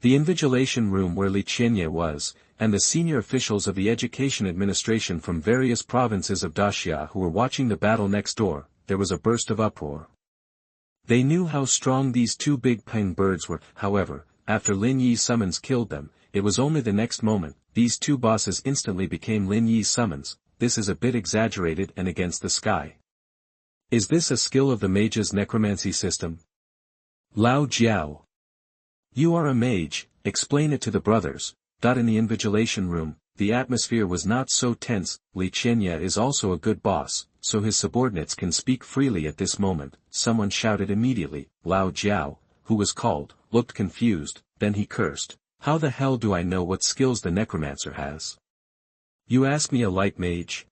The invigilation room where Li Yi was, and the senior officials of the education administration from various provinces of Daxia who were watching the battle next door, there was a burst of uproar. They knew how strong these two big Peng birds were. However, after Lin Yi's summons killed them, it was only the next moment, these two bosses instantly became Lin Yi's summons. This is a bit exaggerated and against the sky. Is this a skill of the mage's necromancy system? Lao Jiao. You are a mage, explain it to the brothers. In the invigilation room, the atmosphere was not so tense. Li Yi is also a good boss, so his subordinates can speak freely at this moment. Someone shouted immediately. Lao Jiao, who was called, looked confused, then he cursed. How the hell do I know what skills the necromancer has? You ask me, a light mage?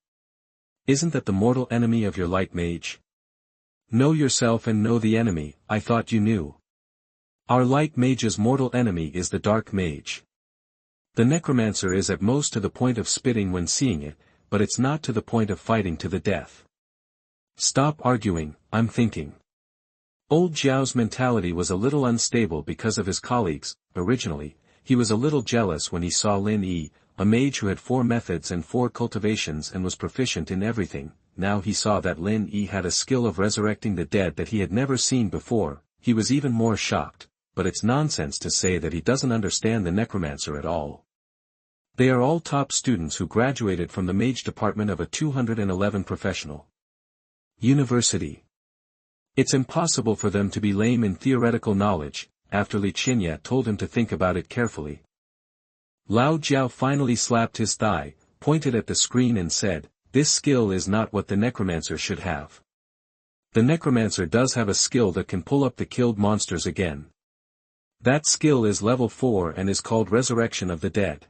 Isn't that the mortal enemy of your light mage? Know yourself and know the enemy. I thought you knew. Our light mage's mortal enemy is the dark mage. The necromancer is at most to the point of spitting when seeing it, but it's not to the point of fighting to the death. Stop arguing, I'm thinking. Old Zhao's mentality was a little unstable because of his colleagues. Originally, he was a little jealous when he saw Lin Yi, a mage who had 4 methods and 4 cultivations and was proficient in everything. Now he saw that Lin Yi had a skill of resurrecting the dead that he had never seen before. He was even more shocked, but it's nonsense to say that he doesn't understand the necromancer at all. They are all top students who graduated from the mage department of a 211 professional university. It's impossible for them to be lame in theoretical knowledge. After Li Yi told him to think about it carefully, Lao Jiao finally slapped his thigh, pointed at the screen and said, "This skill is not what the necromancer should have. The necromancer does have a skill that can pull up the killed monsters again. That skill is level 4 and is called Resurrection of the Dead.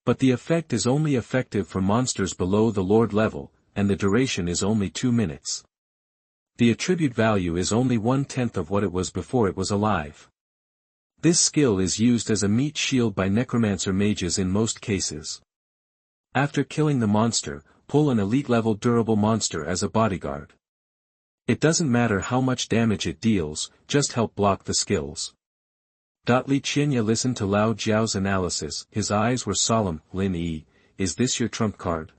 But the effect is only effective for monsters below the Lord level, and the duration is only 2 minutes. The attribute value is only 1/10 of what it was before it was alive. This skill is used as a meat shield by necromancer mages in most cases. After killing the monster, pull an elite-level durable monster as a bodyguard. It doesn't matter how much damage it deals, just help block the skills." Li Yi listened to Lao Jiao's analysis. His eyes were solemn. "Lin Yi, is this your trump card?"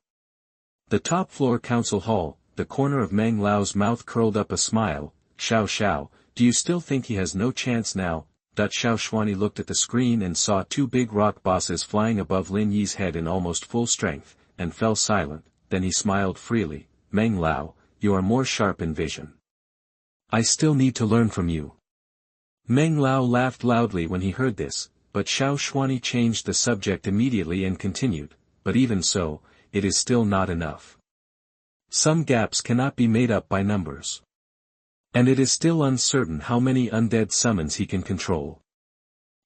The top-floor council hall, the corner of Meng Lao's mouth curled up a smile. "Xiao, do you still think he has no chance now?" Xiao Xuani looked at the screen and saw 2 big rock bosses flying above Lin Yi's head in almost full strength, and fell silent. Then he smiled freely. "Meng Lao, you are more sharp in vision. I still need to learn from you." Meng Lao laughed loudly when he heard this, but Xiao Xuani changed the subject immediately and continued, "But even so, it is still not enough. Some gaps cannot be made up by numbers. And it is still uncertain how many undead summons he can control.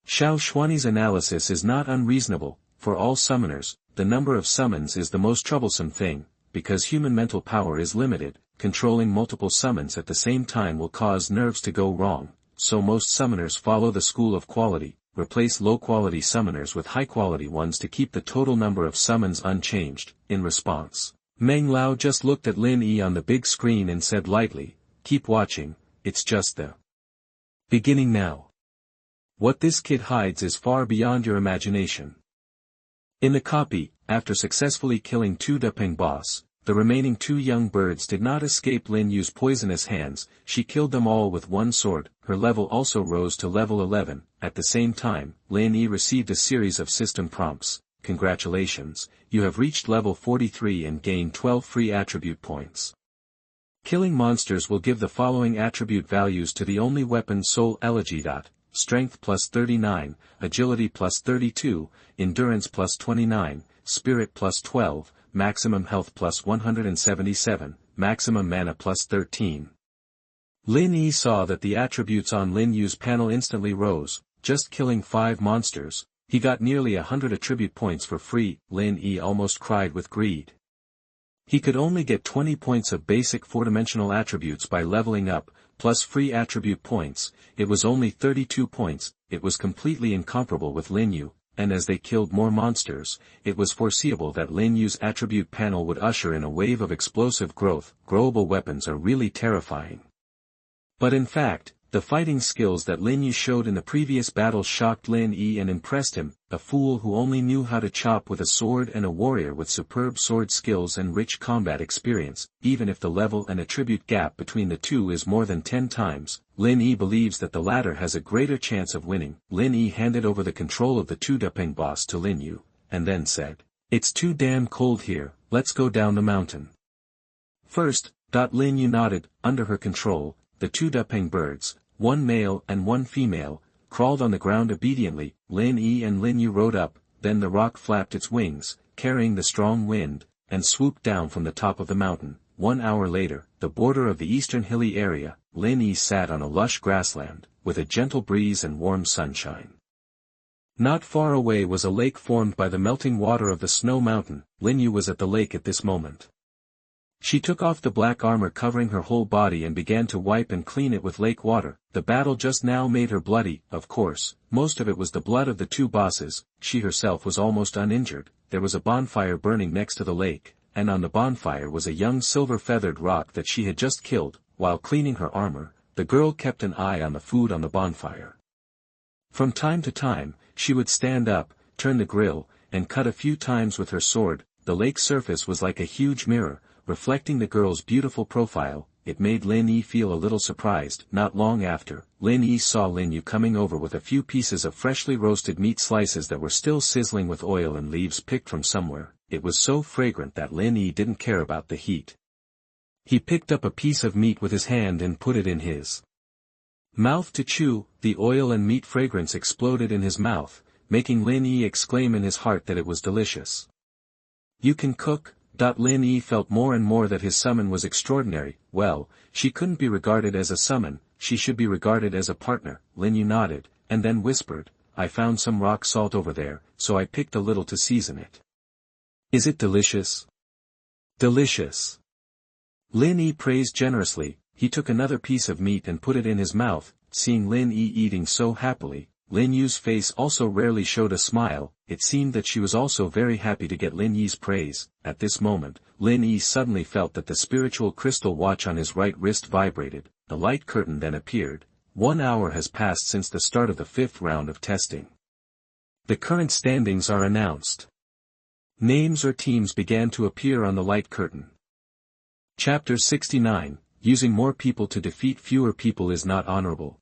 Xiao Xuani's analysis is not unreasonable. For all summoners, the number of summons is the most troublesome thing, because human mental power is limited. Controlling multiple summons at the same time will cause nerves to go wrong, so most summoners follow the school of quality, replace low-quality summoners with high-quality ones to keep the total number of summons unchanged. In response, Meng Lao just looked at Lin Yi on the big screen and said lightly, "Keep watching, it's just the beginning now. What this kid hides is far beyond your imagination." In the copy, after successfully killing two Peng boss, the remaining two young birds did not escape Lin Yu's poisonous hands. She killed them all with one sword. Her level also rose to level 11. At the same time, Lin Yi received a series of system prompts. "Congratulations, you have reached level 43 and gained 12 free attribute points. Killing monsters will give the following attribute values to the only weapon Soul Elegy. Strength plus 39, Agility plus 32, Endurance plus 29, Spirit plus 12, Maximum Health plus 177, Maximum Mana plus 13. Lin Yi saw that the attributes on Lin Yu's panel instantly rose. Just killing 5 monsters, he got nearly 100 attribute points for free. Lin Yi almost cried with greed. He could only get 20 points of basic 4-dimensional attributes by leveling up, plus free attribute points. It was only 32 points. It was completely incomparable with Lin Yu, and as they killed more monsters, it was foreseeable that Lin Yu's attribute panel would usher in a wave of explosive growth. Growable weapons are really terrifying. But in fact, the fighting skills that Lin Yi showed in the previous battles shocked Lin Yi and impressed him. A fool who only knew how to chop with a sword and a warrior with superb sword skills and rich combat experience. Even if the level and attribute gap between the two is more than 10 times, Lin Yi believes that the latter has a greater chance of winning. Lin Yi handed over the control of the two Peng boss to Lin Yu, and then said, "It's too damn cold here, let's go down the mountain." First, Lin Yu nodded. Under her control, the two Peng birds, one male and one female, crawled on the ground obediently. Lin Yi and Lin Yu rode up, then the rock flapped its wings, carrying the strong wind, and swooped down from the top of the mountain. 1 hour later, the border of the eastern hilly area, Lin Yi sat on a lush grassland, with a gentle breeze and warm sunshine. Not far away was a lake formed by the melting water of the snow mountain. Lin Yu was at the lake at this moment. She took off the black armor covering her whole body and began to wipe and clean it with lake water. The battle just now made her bloody. Of course, most of it was the blood of the two bosses. She herself was almost uninjured. There was a bonfire burning next to the lake, and on the bonfire was a young silver-feathered rock that she had just killed. While cleaning her armor, the girl kept an eye on the food on the bonfire. From time to time, she would stand up, turn the grill, and cut a few times with her sword. The lake surface was like a huge mirror, reflecting the girl's beautiful profile. It made Lin Yi feel a little surprised. Not long after, Lin Yi saw Lin Yu coming over with a few pieces of freshly roasted meat slices that were still sizzling with oil and leaves picked from somewhere. It was so fragrant that Lin Yi didn't care about the heat. He picked up a piece of meat with his hand and put it in his mouth to chew. The oil and meat fragrance exploded in his mouth, making Lin Yi exclaim in his heart that it was delicious. "You can cook?" Lin Yi felt more and more that his summon was extraordinary. Well, she couldn't be regarded as a summon, she should be regarded as a partner. Lin Yu nodded, and then whispered, "I found some rock salt over there, so I picked a little to season it." "Is it delicious?" "Delicious." Lin Yi praised generously. He took another piece of meat and put it in his mouth. Seeing Lin Yi eating so happily, Lin Yu's face also rarely showed a smile. It seemed that she was also very happy to get Lin Yi's praise. At this moment, Lin Yi suddenly felt that the spiritual crystal watch on his right wrist vibrated. The light curtain then appeared. 1 hour has passed since the start of the 5th round of testing. The current standings are announced. Names or teams began to appear on the light curtain. Chapter 69, Using more people to defeat fewer people is not honorable.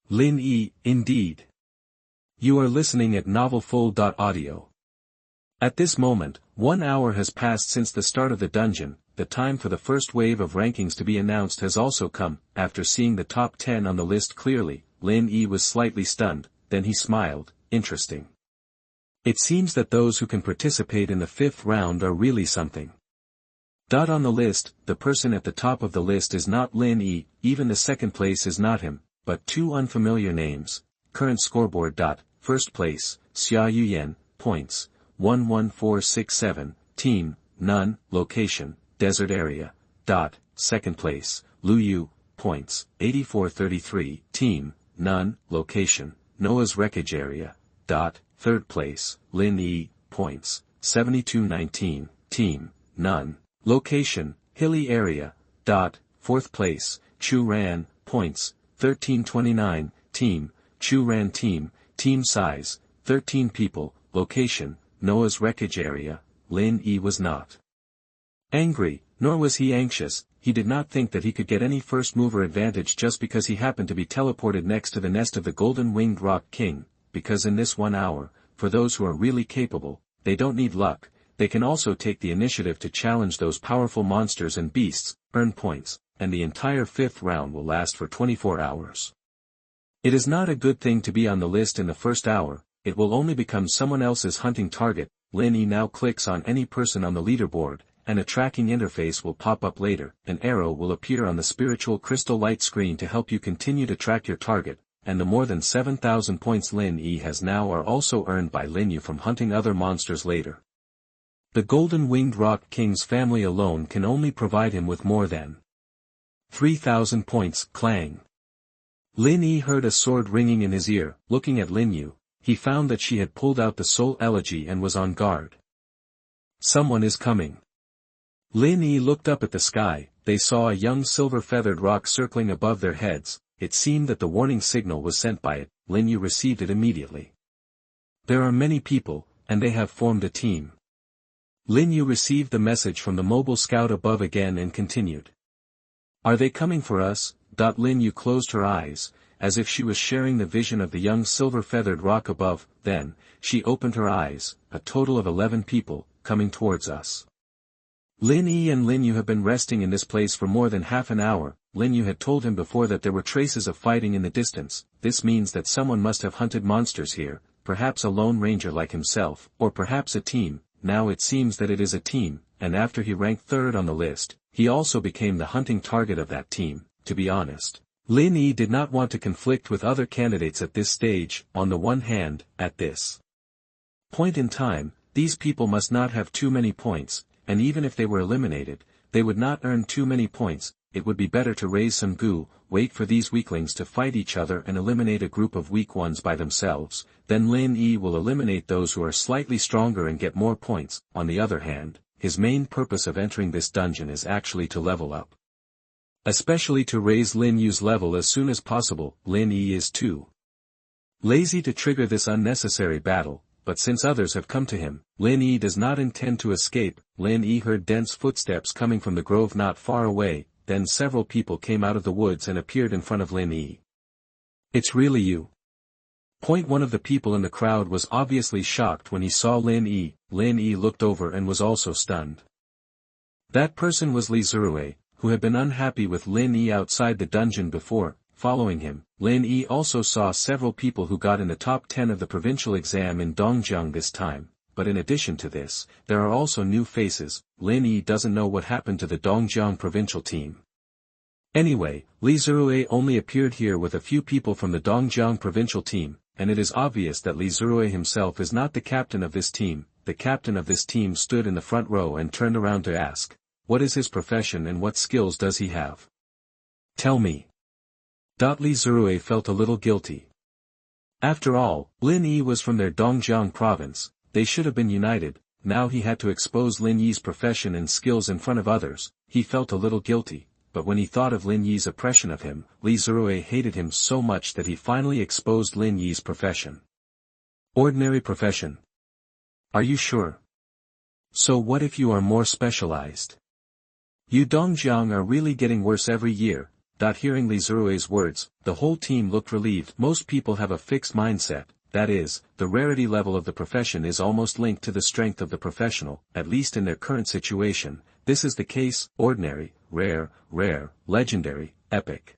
Lin Yi, indeed. You are listening at novelfull.audio. At this moment, 1 hour has passed since the start of the dungeon. The time for the first wave of rankings to be announced has also come. After seeing the top 10 on the list clearly, Lin Yi was slightly stunned, then he smiled. Interesting. It seems that those who can participate in the 5th round are really something. On the list, the person at the top of the list is not Lin Yi, even the second place is not him, but two unfamiliar names. Current scoreboard. First place, Xia Yuyan, points, 11467, team, NaN, location, desert area. Second place, Lu Yu, points, 8433, team, NaN, location, Noah's wreckage area. Third place, Lin Yi, points, 7219, team, NaN, location, hilly area. Fourth place, Chu Ran, points, 1329, team, Chu Ran team size, 13 people, location, Noah's wreckage area. Lin Yi was not angry, nor was he anxious. He did not think that he could get any first mover advantage just because he happened to be teleported next to the nest of the golden winged rock king, because in this 1 hour, for those who are really capable, they don't need luck, they can also take the initiative to challenge those powerful monsters and beasts, earn points, and the entire 5th round will last for 24 hours. It is not a good thing to be on the list in the first hour, it will only become someone else's hunting target. Lin Yi now clicks on any person on the leaderboard, and a tracking interface will pop up later. An arrow will appear on the spiritual crystal light screen to help you continue to track your target, and the more than 7,000 points Lin Yi has now are also earned by Lin Yi from hunting other monsters later. The Golden Winged Rock King's family alone can only provide him with more than 3,000 points. Clang. Lin Yi heard a sword ringing in his ear. Looking at Lin Yu, he found that she had pulled out the soul elegy and was on guard. Someone is coming. Lin Yi looked up at the sky. They saw a young silver-feathered rock circling above their heads. It seemed that the warning signal was sent by it. Lin Yu received it immediately. There are many people, and they have formed a team. Lin Yu received the message from the mobile scout above again and continued. Are they coming for us? Lin Yu closed her eyes, as if she was sharing the vision of the young silver-feathered rock above. Then, she opened her eyes. A total of 11 people, coming towards us. Lin Yi and Lin Yu have been resting in this place for more than half an hour. Lin Yu had told him before that there were traces of fighting in the distance. This means that someone must have hunted monsters here, perhaps a lone ranger like himself, or perhaps a team. Now it seems that it is a team, and after he ranked 3rd on the list, he also became the hunting target of that team. To be honest, Lin Yi did not want to conflict with other candidates at this stage. On the one hand, at this point in time, these people must not have too many points, and even if they were eliminated, they would not earn too many points. It would be better to raise some goo, wait for these weaklings to fight each other and eliminate a group of weak ones by themselves. Then Lin Yi will eliminate those who are slightly stronger and get more points. On the other hand, his main purpose of entering this dungeon is actually to level up. Especially to raise Lin Yu's level as soon as possible. Lin Yi is too lazy to trigger this unnecessary battle, but since others have come to him, Lin Yi does not intend to escape. Lin Yi heard dense footsteps coming from the grove not far away. Then several people came out of the woods and appeared in front of Lin Yi. It's really you. One of the people in the crowd was obviously shocked when he saw Lin Yi. Lin Yi looked over and was also stunned. That person was Li Zirui, who had been unhappy with Lin Yi outside the dungeon before. Following him, Lin Yi also saw several people who got in the top 10 of the provincial exam in Dongjiang this time. But in addition to this, there are also new faces. Lin Yi doesn't know what happened to the Dongjiang provincial team. Anyway, Li Zirui only appeared here with a few people from the Dongjiang provincial team, and it is obvious that Li Zirui himself is not the captain of this team. The captain of this team stood in the front row and turned around to ask, what is his profession and what skills does he have? Tell me. Li Zirui felt a little guilty. After all, Lin Yi was from their Dongjiang province. They should have been united. Now he had to expose Lin Yi's profession and skills in front of others. He felt a little guilty, but when he thought of Lin Yi's oppression of him, Li Zirui hated him so much that he finally exposed Lin Yi's profession. Ordinary profession. Are you sure? So what if you are more specialized? You Dongjiang are really getting worse every year. Hearing Li Zirui's words, the whole team looked relieved. Most people have a fixed mindset. That is, the rarity level of the profession is almost linked to the strength of the professional, at least in their current situation. This is the case: ordinary, rare, legendary, epic.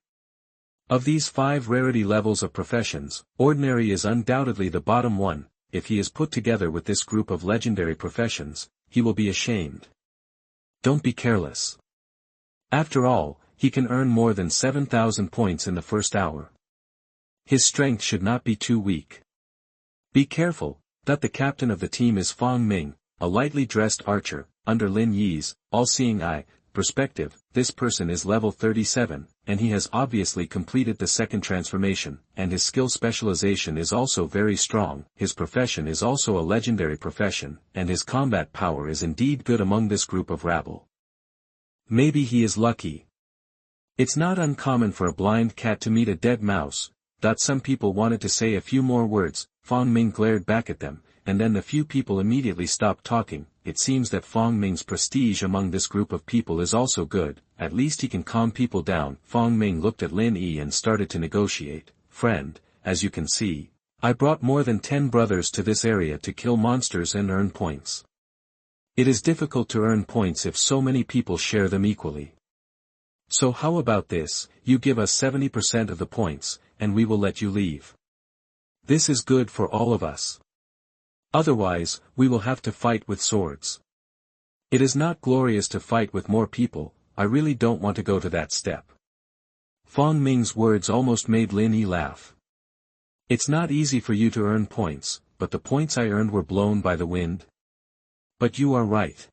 Of these 5 rarity levels of professions, ordinary is undoubtedly the bottom one. If he is put together with this group of legendary professions, he will be ashamed. Don't be careless. After all, he can earn more than 7,000 points in the first hour. His strength should not be too weak. Be careful, that the captain of the team is Fang Ming, a lightly dressed archer, under Lin Yi's all-seeing eye perspective. This person is level 37, and he has obviously completed the second transformation, and his skill specialization is also very strong. His profession is also a legendary profession, and his combat power is indeed good among this group of rabble. Maybe he is lucky. It's not uncommon for a blind cat to meet a dead mouse. Some people wanted to say a few more words. Fang Ming glared back at them, and then the few people immediately stopped talking. It seems that Fang Ming's prestige among this group of people is also good, at least he can calm people down. Fang Ming looked at Lin Yi and started to negotiate. Friend, as you can see, I brought more than 10 brothers to this area to kill monsters and earn points. It is difficult to earn points if so many people share them equally. So how about this, you give us 70% of the points, and we will let you leave. This is good for all of us. Otherwise, we will have to fight with swords. It is not glorious to fight with more people. I really don't want to go to that step. Fang Ming's words almost made Lin Yi laugh. It's not easy for you to earn points, but the points I earned were blown by the wind. But you are right.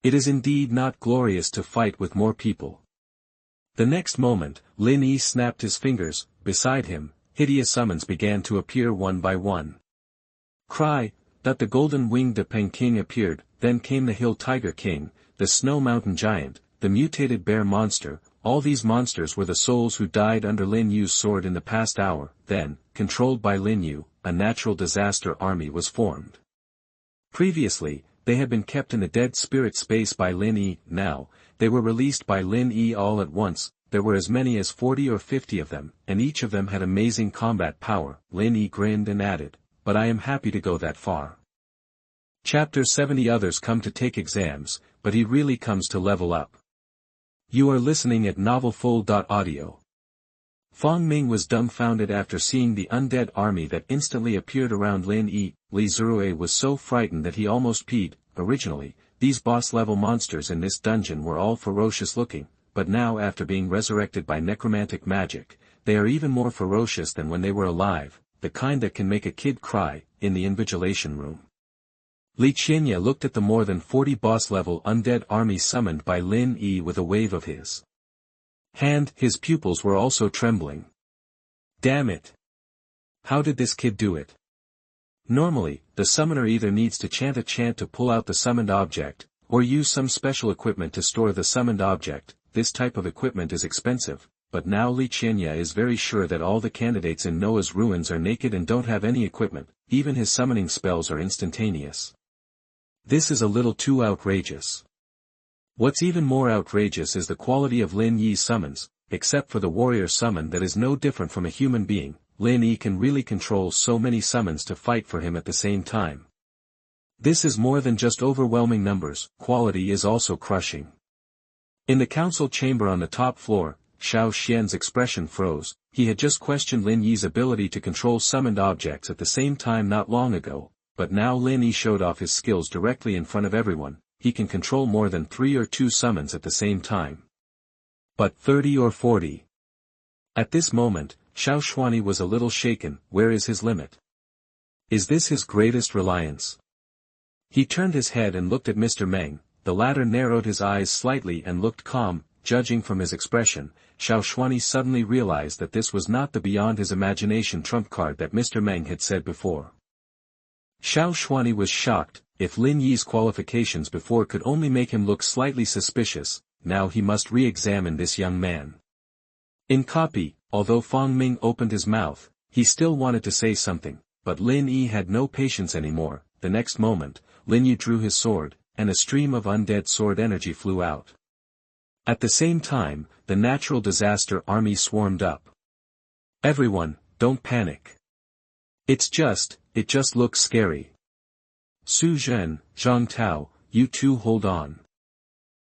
It is indeed not glorious to fight with more people. The next moment, Lin Yi snapped his fingers. Beside him, hideous summons began to appear one by one. Cry, that the golden-winged Peng King appeared, then came the Hill Tiger King, the Snow Mountain Giant, the mutated bear monster. All these monsters were the souls who died under Lin Yu's sword in the past hour. Then, controlled by Lin Yu, a natural disaster army was formed. Previously, they had been kept in a dead spirit space by Lin Yi. Now, they were released by Lin Yi all at once. There were as many as 40 or 50 of them, and each of them had amazing combat power. Lin Yi grinned and added, but I am happy to go that far. Chapter 70. Others come to take exams, but he really comes to level up. You are listening at novelfull.audio. Fang Ming was dumbfounded after seeing the undead army that instantly appeared around Lin Yi. Li Zirui was so frightened that he almost peed. Originally, these boss-level monsters in this dungeon were all ferocious-looking, but now after being resurrected by necromantic magic, they are even more ferocious than when they were alive, the kind that can make a kid cry. In the invigilation room, Li Qinya looked at the more than 40 boss-level undead army summoned by Lin Yi with a wave of his hand. His pupils were also trembling. Damn it! How did this kid do it? Normally, the summoner either needs to chant a chant to pull out the summoned object, or use some special equipment to store the summoned object. This type of equipment is expensive, but now Li Qinya is very sure that all the candidates in Noah's ruins are naked and don't have any equipment. Even his summoning spells are instantaneous. This is a little too outrageous. What's even more outrageous is the quality of Lin Yi's summons. Except for the warrior summon that is no different from a human being, Lin Yi can really control so many summons to fight for him at the same time. This is more than just overwhelming numbers, quality is also crushing. In the council chamber on the top floor, Xiao Xian's expression froze. He had just questioned Lin Yi's ability to control summoned objects at the same time not long ago, but now Lin Yi showed off his skills directly in front of everyone. He can control more than 3 or 2 summons at the same time. But 30 or 40. At this moment, Xiao Xuani was a little shaken. Where is his limit? Is this his greatest reliance? He turned his head and looked at Mr. Meng. The latter narrowed his eyes slightly and looked calm. Judging from his expression, Xiao Xuani suddenly realized that this was not the beyond his imagination trump card that Mr. Meng had said before. Xiao Xuani was shocked. If Lin Yi's qualifications before could only make him look slightly suspicious, now he must re-examine this young man. In copy, although Fang Ming opened his mouth, he still wanted to say something, but Lin Yi had no patience anymore. The next moment, Lin Yi drew his sword, and a stream of undead sword energy flew out. At the same time, the natural disaster army swarmed up. Everyone, don't panic. It just looks scary. Su Zhen, Zhang Tao, you two hold on.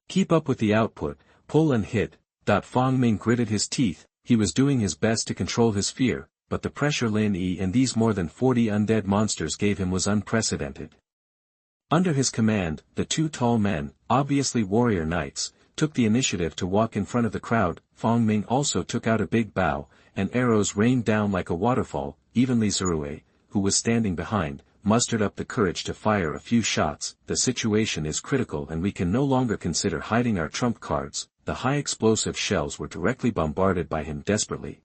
Keep up with the output, pull and hit. Fang Ming gritted his teeth. He was doing his best to control his fear, but the pressure Lin Yi and these more than 40 undead monsters gave him was unprecedented. Under his command, the two tall men, obviously warrior knights, took the initiative to walk in front of the crowd. Feng Ming also took out a big bow, and arrows rained down like a waterfall. Even Li Zirui, who was standing behind, mustered up the courage to fire a few shots. The situation is critical and we can no longer consider hiding our trump cards. The high explosive shells were directly bombarded by him desperately.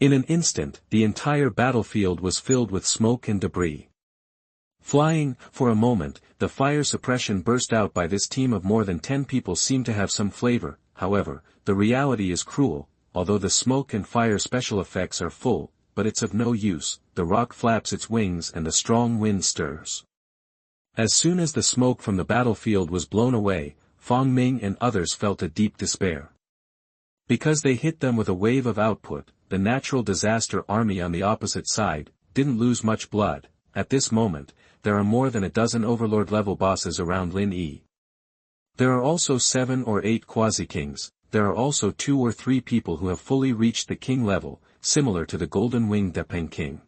In an instant, the entire battlefield was filled with smoke and debris. Flying, for a moment, the fire suppression burst out by this team of more than 10 people seemed to have some flavor. However, the reality is cruel. Although the smoke and fire special effects are full, but it's of no use. The rock flaps its wings and the strong wind stirs. As soon as the smoke from the battlefield was blown away, Feng Ming and others felt a deep despair. Because they hit them with a wave of output, the natural disaster army on the opposite side didn't lose much blood. At this moment, there are more than a dozen overlord-level bosses around Lin Yi. There are also 7 or 8 quasi-kings. There are also 2 or 3 people who have fully reached the king level, similar to the golden-winged Peng king.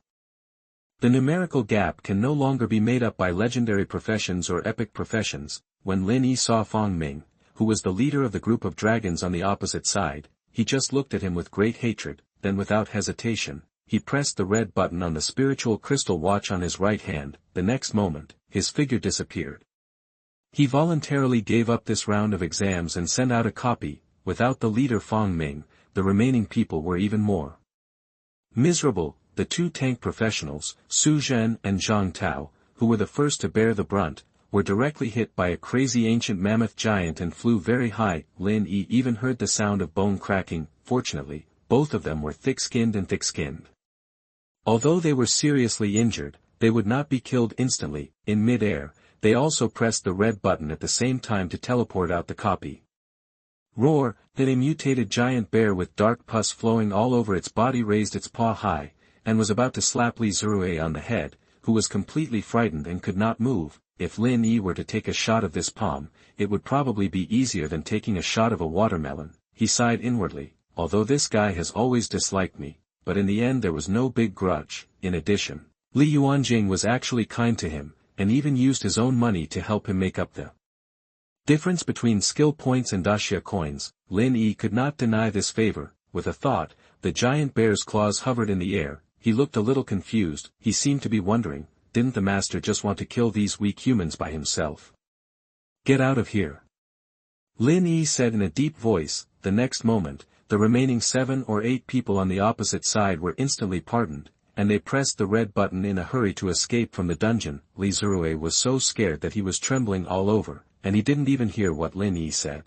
The numerical gap can no longer be made up by legendary professions or epic professions. When Lin Yi saw Feng Ming, who was the leader of the group of dragons on the opposite side, he just looked at him with great hatred. Then without hesitation, he pressed the red button on the spiritual crystal watch on his right hand. The next moment, his figure disappeared. He voluntarily gave up this round of exams and sent out a copy. Without the leader Feng Ming, the remaining people were even more miserable. The 2 tank professionals, Su Zhen and Zhang Tao, who were the first to bear the brunt, were directly hit by a crazy ancient mammoth giant and flew very high. Lin Yi even heard the sound of bone cracking. Fortunately, both of them were thick-skinned. Although they were seriously injured, they would not be killed instantly. In mid-air, they also pressed the red button at the same time to teleport out the copy. Roar! Then a mutated giant bear with dark pus flowing all over its body raised its paw high, and was about to slap Li Zirui on the head, who was completely frightened and could not move. If Lin Yi were to take a shot of this palm, it would probably be easier than taking a shot of a watermelon. He sighed inwardly, although this guy has always disliked me, but in the end there was no big grudge. In addition, Li Yuanjing was actually kind to him, and even used his own money to help him make up the difference between skill points and Daxia coins. Lin Yi could not deny this favor. With a thought, the giant bear's claws hovered in the air. He looked a little confused. He seemed to be wondering, didn't the master just want to kill these weak humans by himself? Get out of here, Lin Yi said in a deep voice. The next moment, the remaining 7 or 8 people on the opposite side were instantly pardoned, and they pressed the red button in a hurry to escape from the dungeon. Li Zirui was so scared that he was trembling all over, and he didn't even hear what Lin Yi said.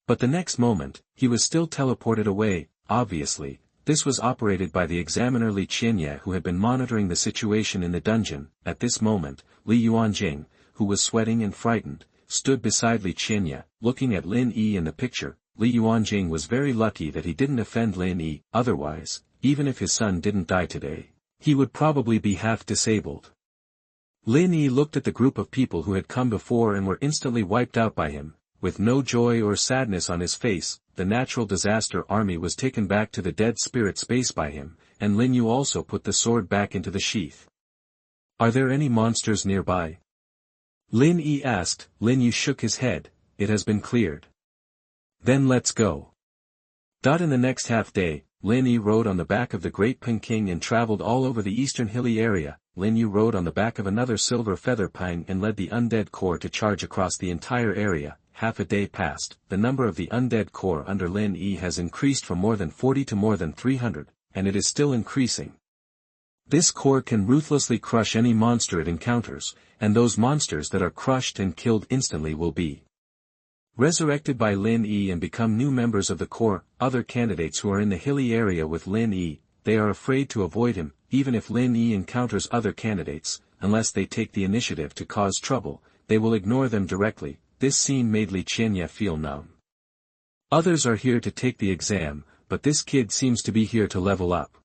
But the next moment, he was still teleported away. Obviously, this was operated by the examiner Li Qianye, who had been monitoring the situation in the dungeon. At this moment, Li Yuanjing, who was sweating and frightened, stood beside Li Qianye, looking at Lin Yi in the picture. Li Yuanjing was very lucky that he didn't offend Lin Yi. Otherwise, even if his son didn't die today, he would probably be half disabled. Lin Yi looked at the group of people who had come before and were instantly wiped out by him. With no joy or sadness on his face, the natural disaster army was taken back to the dead spirit space by him, and Lin Yu also put the sword back into the sheath. Are there any monsters nearby? Lin Yi asked. Lin Yu shook his head. It has been cleared. Then let's go. In the next half day, Lin Yi rode on the back of the great Peng King and traveled all over the eastern hilly area. Lin Yu rode on the back of another silver feather Peng and led the undead corps to charge across the entire area. Half a day passed. The number of the undead corps under Lin Yi has increased from more than 40 to more than 300, and it is still increasing. This corps can ruthlessly crush any monster it encounters, and those monsters that are crushed and killed instantly will be resurrected by Lin Yi and become new members of the corps. Other candidates who are in the hilly area with Lin Yi, they are afraid to avoid him. Even if Lin Yi encounters other candidates, unless they take the initiative to cause trouble, they will ignore them directly. This scene made Li Qianye feel numb. Others are here to take the exam, but this kid seems to be here to level up.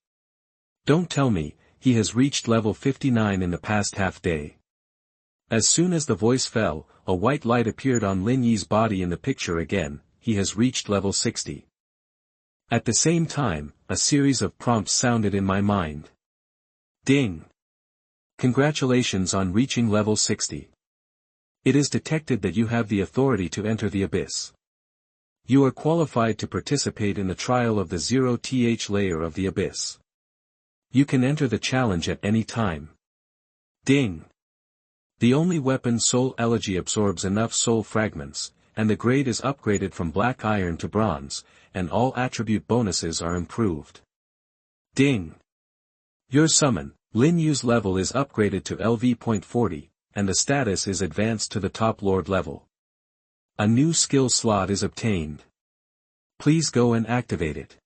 Don't tell me, he has reached level 59 in the past half day. As soon as the voice fell, a white light appeared on Lin Yi's body in the picture again. He has reached level 60. At the same time, a series of prompts sounded in my mind. Ding! Congratulations on reaching level 60. It is detected that you have the authority to enter the abyss. You are qualified to participate in the trial of the 0th layer of the abyss. You can enter the challenge at any time. Ding! The only weapon Soul Elegy absorbs enough soul fragments, and the grade is upgraded from black iron to bronze, and all attribute bonuses are improved. Ding! Your summon, Lin Yi's level is upgraded to LV.40, and the status is advanced to the top lord level. A new skill slot is obtained. Please go and activate it.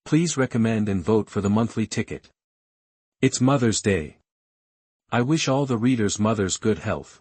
Please recommend and vote for the monthly ticket. It's Mother's Day. I wish all the readers' mothers good health.